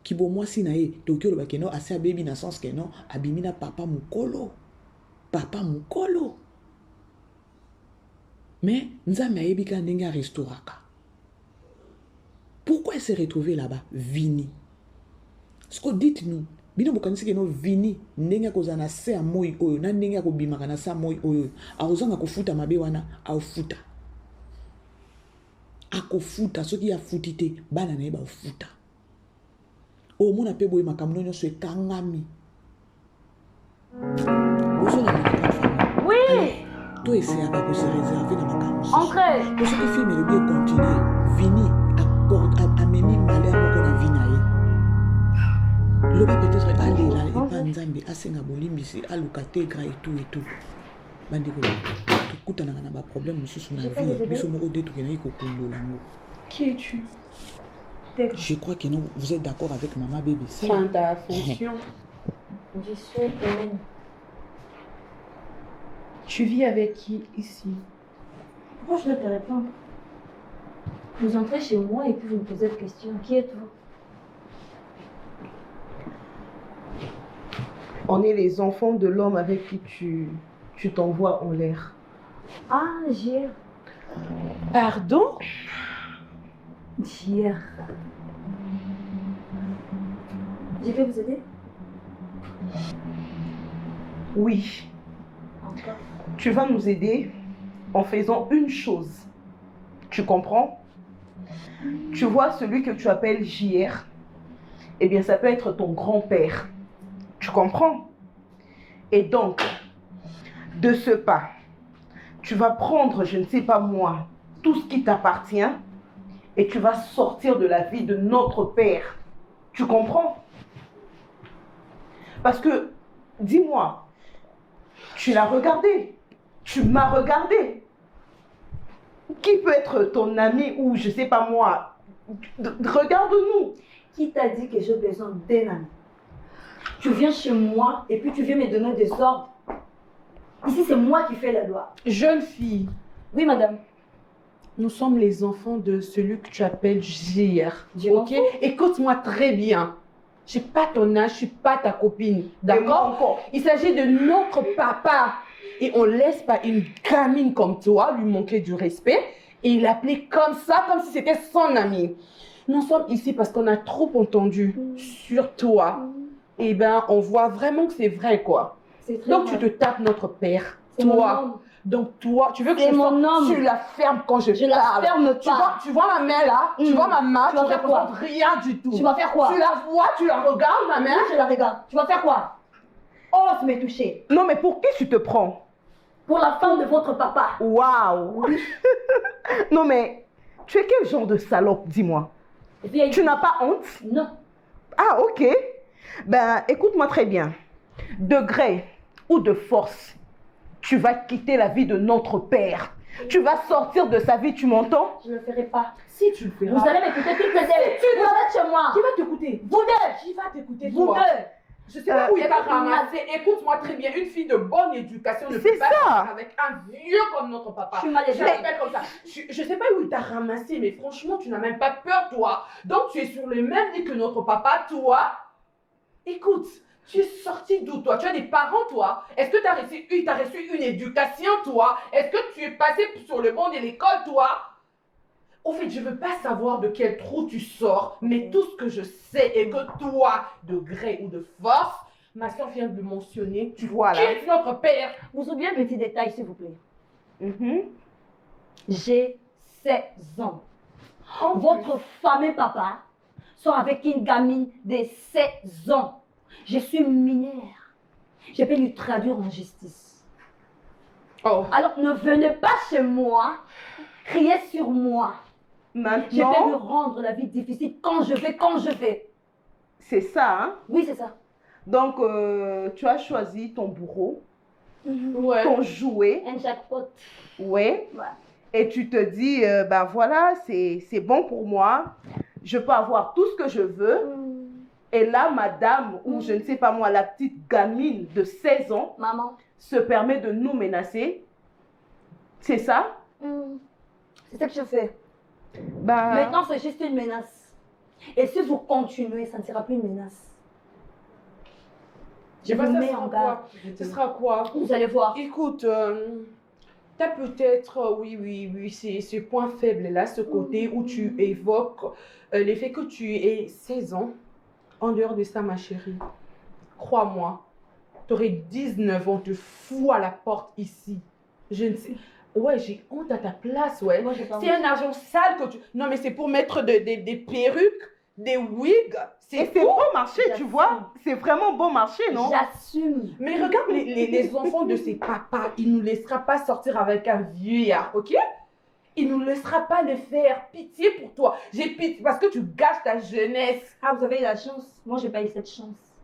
Ki bo mwasi na ye to ki koloba ke non asa baby na sens ke non abimina papa mukolo. Papa mukolo. Mais Nzambe ayebika ndenge restauraka. Pourquoi elle s'est retrouvée là-bas? Vini. Ce que dites-nous, bino bokanisi ke no Vini ndenge kozana se amoyi oyo na ndenge akobimaka na sa moyi oyo akozanga kofuta mabe wana afuta. Akofuta soki ya futite bana na ye ba futa. O mona pe boye makambo nyonso ekangami. Oui. Toi essayer à se réserver dans ma cam. Entrez. Pour ce qui fait mais le bien continuer. Vini accorde à Mimi malheur pour qu'on a vinaye. Le va peut-être aller là et pas Nzambe asenga bolimbisi alukate gra et tout. Bandiko. Tout kuta na ba problème mususu na vie. Biso moko detu ke na iko kondola ngo. Qui es-tu? Je crois que non, vous êtes d'accord avec maman bébé. Prends ta fonction. Je suis Hélène. Tu vis avec qui ici? Pourquoi je ne te réponds? Vous entrez chez moi et puis vous me posez des questions. Qui êtes-vous? On est les enfants de l'homme avec qui tu t'envoies en l'air. Ah, Gier. Pardon? Gier. Je peux vous aider? Oui. Encore? Tu vas nous aider en faisant une chose. Tu comprends? Tu vois celui que tu appelles JR, eh bien ça peut être ton grand-père. Tu comprends? Et donc, de ce pas, tu vas prendre, je ne sais pas moi, tout ce qui t'appartient et tu vas sortir de la vie de notre père. Tu comprends? Parce que, dis-moi, tu l'as regardé, tu m'as regardé. Qui peut être ton ami ou je sais pas moi? Regarde-nous. Qui t'a dit que j'ai besoin d'un ami? Tu viens chez moi et puis tu viens me donner des ordres. Ici, c'est moi qui fais la loi. Jeune fille. Oui, madame. Nous sommes les enfants de celui que tu appelles JR. Ok? Écoute-moi très bien. Je n'ai pas ton âge, je ne suis pas ta copine. D'accord? Il s'agit de notre papa. Et on ne laisse pas une gamine comme toi lui manquer du respect et l'appeler comme ça, comme si c'était son ami. Nous sommes ici parce qu'on a trop entendu sur toi. Et ben, on voit vraiment que c'est vrai, quoi. Donc, tu te tapes notre père. Toi. Donc, toi, tu veux que tu la fermes quand je la ferme pas. Tu vois ma main là? Tu vois ma main? Tu vas faire quoi? Rien du tout. Tu vas faire quoi? Tu la vois, tu la regardes, ma main? Oui, je la regarde. Tu vas faire quoi? Ose me toucher. Non, mais pour qui tu te prends? Pour la femme de votre papa. Waouh. Non, mais tu es quel genre de salope, dis-moi? Tu n'as pas honte? Non. Ah, ok. Ben, écoute-moi très bien. De gré ou de force, tu vas quitter la vie de notre père. Tu vas sortir de sa vie, tu m'entends? Je ne le ferai pas. Si tu le feras. Vous allez m'écouter toutes les deux. Vous êtes chez moi. Qui va t'écouter? Vous deux. Qui va t'écouter? Vous deux. Je sais pas où il t'a ramassé. Écoute-moi très bien. Une fille de bonne éducation ne peut pas vivre avec un vieux comme notre papa. Je suis mal Je l'appelle comme ça. Je sais pas où il t'a ramassé, mais franchement, tu n'as même pas peur, toi. Donc, tu es sur le même lit que notre papa, toi. Écoute, tu es sorti d'où, toi? Tu as des parents, toi? Est-ce que tu as reçu une éducation, toi? Est-ce que tu es passé sur le banc de l'école, toi? Au fait, je ne veux pas savoir de quel trou tu sors, mais tout ce que je sais est que toi, de gré ou de force, ma soeur vient de le mentionner, tu quittes notre père. Vous oubliez un petit détail, s'il vous plaît. J'ai 16 ans. Votre femme et papa sont avec une gamine de 16 ans. Je suis mineure. Je peux lui traduire en justice. Alors, ne venez pas chez moi, crier sur moi. Maintenant, je peux me rendre la vie difficile quand je vais, C'est ça, hein? Oui, c'est ça. Donc, tu as choisi ton bourreau, ton jouet. Un jackpot. Ouais. Et tu te dis, ben voilà, c'est bon pour moi. Je peux avoir tout ce que je veux. Et là, madame, ou je ne sais pas moi, la petite gamine de 16 ans, maman, se permet de nous menacer. C'est ça? C'est ça que je fais. Bah... Maintenant, c'est juste une menace. Et si vous continuez, ça ne sera plus une menace. Je vous mets en garde. Ce sera quoi? Vous allez voir. Écoute, tu as peut-être, oui, ce point faible là, ce côté où tu évoques l'effet que tu aies 16 ans. En dehors de ça, ma chérie, crois-moi, tu aurais 19 ans, te fous à la porte ici. Je ne sais... Ouais, j'ai honte à ta place, ouais. C'est un argent sale que tu... Non, mais c'est pour mettre des perruques, des wigs. C'est bon marché, tu vois. C'est vraiment bon marché, non? J'assume. Mais regarde les enfants de ses papas. Il ne nous laissera pas sortir avec un vieillard, ok? Il ne nous laissera pas le faire. Pitié pour toi. J'ai pitié parce que tu gâches ta jeunesse. Ah, vous avez eu la chance. Moi, j'ai pas eu cette chance.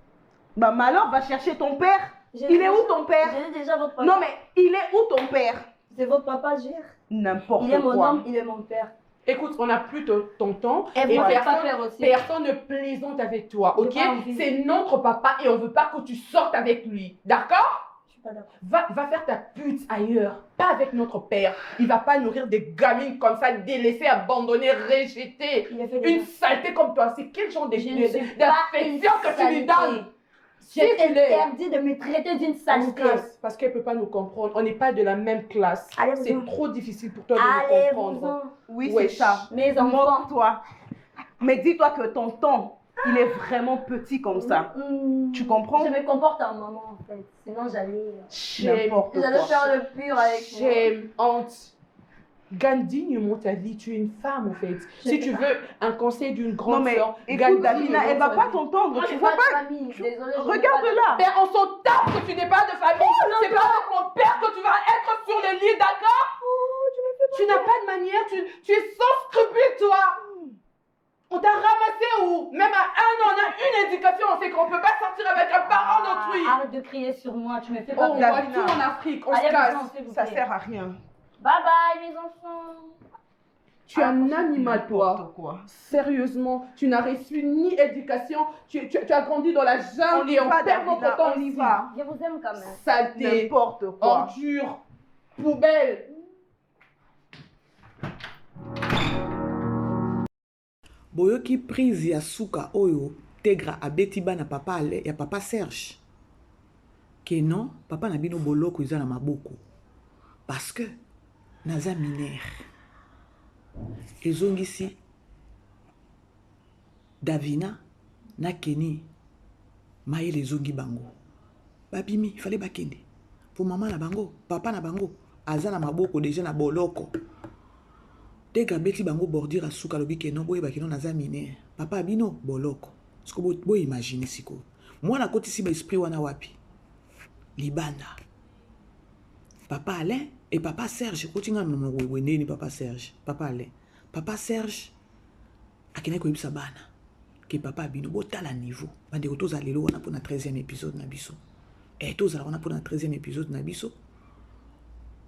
Bah, alors, va chercher ton père. Il est où ton père? J'ai déjà votre papa. Non, mais il est où ton père? C'est votre papa, Gère. N'importe quoi. Il est mon homme, il est mon père. Écoute, on n'a plus ton temps. Et personne ne plaisante avec toi, ok? C'est notre papa et on ne veut pas que tu sortes avec lui. D'accord? Je suis pas d'accord. Va faire ta pute ailleurs. Pas avec notre père. Il va pas nourrir des gamines comme ça, délaissées, abandonnées, rejetées. Une saleté comme toi. C'est quel genre d'affection que tu lui donnes? J'ai interdit de me traiter d'une saleté. Parce qu'elle ne peut pas nous comprendre. On n'est pas de la même classe. C'est trop difficile pour toi de nous comprendre. Oui, c'est ça. Mes enfants. Toi. Mais dis-toi que ton temps, il est vraiment petit comme ça. Tu comprends? Je me comporte en maman, en fait. Sinon, j'allais faire le pur avec Shame, honte. Gagne dignement ta vie, tu es une femme en fait. Si tu veux un conseil d'une grande sœur, écoute, Davina, elle va pas t'entendre. Tu vois pas? Regarde-la. Mais on s'en tape que tu n'es pas de famille. C'est pas avec mon père que tu vas être sur le lit, d'accord? Tu n'as pas de manière, tu es sans scrupule, toi. On t'a ramassé où? Même à 1 an, on a une éducation, on sait qu'on ne peut pas sortir avec un parent d'autrui. Arrête de crier sur moi, tu me fais pas on va tout en Afrique, on se casse. Ça sert à rien. Bye bye mes enfants. Tu es un animatoire. Quoi. Sérieusement, tu n'as reçu ni éducation, tu as grandi dans la jungle et on perd notre temps on y ici. va. Je vous aime quand même. Saleté, N'importe quoi. ordure, poubelle. Boyoki prise ya suka oyo tegra abeti bana papa ale ya papa Serge. Que non, papa na bino boloko eza na maboko. Parce que naza minere. Ezongisi Davina na Kenny maele ezongi bango. Babimi, fallait bakende. Pour maman na bango, papa na bango, aza na maboko déjà na boloko. Tegra beti bango bordir a suka lobi que non boye bakeno naza minere. Papa bino boloko. Sko bo imaginer siko. Moi na koti si ba esprit wana wapi. Libanda. Papa Alain et papa Serge. Continue à me papa Serge. Papa Alain. Papa Serge. Akene ko yebisa bana. Que papa bino bota la niveau. Bande ko toza lelo wana pour na 13e épisode na biso. Et toza wana pour na 13e épisode na biso.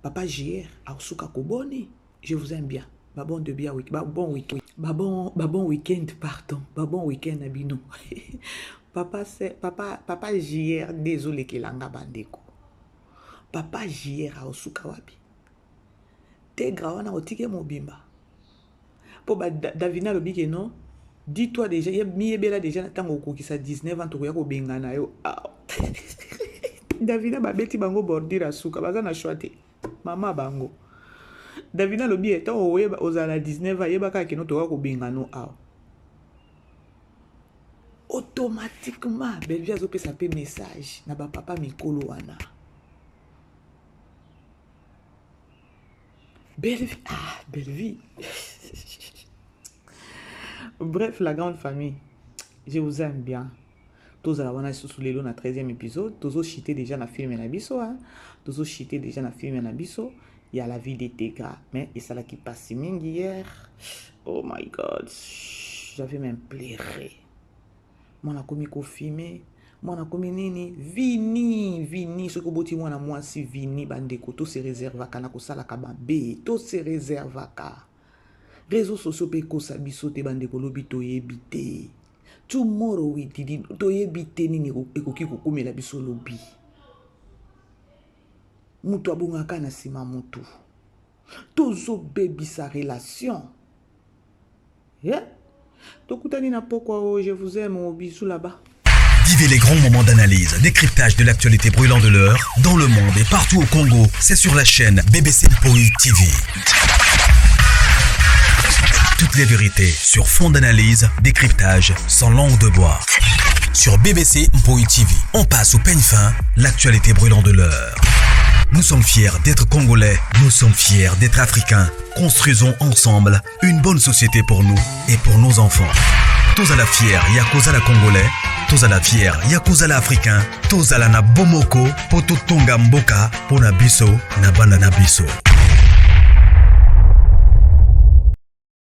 Papa JR a suka koboni. Je vous aime bien. Babon de bien week. Bon week. Babon week-end pardon. Babon week-end na bino. Papa JR désolé que langa bandeko. Papa JR a osuka wapi. Tegra wana otike mobimba. Po ba Davina lobi ke non. Dis-toi déjà, mi yebela déjà tango kokisa 19 ans to ko bengana yo. Davina ba beti bango bordira suka baza na choite. Mama bango. Davina lobi etant oyeba ozala 19 ans yeba ka ke no to ko bengano aw. Automatiquement Bellevie azopesa pe message na ba papa mikolo wana. Bellevie. Bref, la grande famille, je vous aime bien. Tous à la wana sous les lots na 13e épisode, tous au chité déjà na film na biso hein. Tous au chité déjà na film na biso. Il y a la vie de Tegra, mais et ça là qui passe mingi hier. Oh my god. J'avais même pleuré. Moi na komi ko filmer. Moi na komi nini vini ce que boti moi na moi si vini bandeko to se réserve kana ko sala ka babe to se réserve ka réseaux sociaux pe ko sabiso te bandeko lobi to yebite tomorrow we did to yebite nini ekoki ko komela biso lobi mutu abunga kana sima mutu tozo baby sa relation yeah to kutani na poko je vous aime au bisou là-bas. Vivez les grands moments d'analyse, décryptage de l'actualité brûlante de l'heure, dans le monde et partout au Congo. C'est sur la chaîne BBC Mpoi TV. Toutes les vérités sur fond d'analyse, décryptage sans langue de bois. Sur BBC Mpoi TV, on passe au peigne fin, l'actualité brûlante de l'heure. Nous sommes fiers d'être Congolais, nous sommes fiers d'être Africains. Construisons ensemble une bonne société pour nous et pour nos enfants. Tous à la fière, Yakoza la Congolais. Tous à la fière, Yakuza la africain, tous à la na bomoko, poto tonga mboka, pona biso, na banda na biso.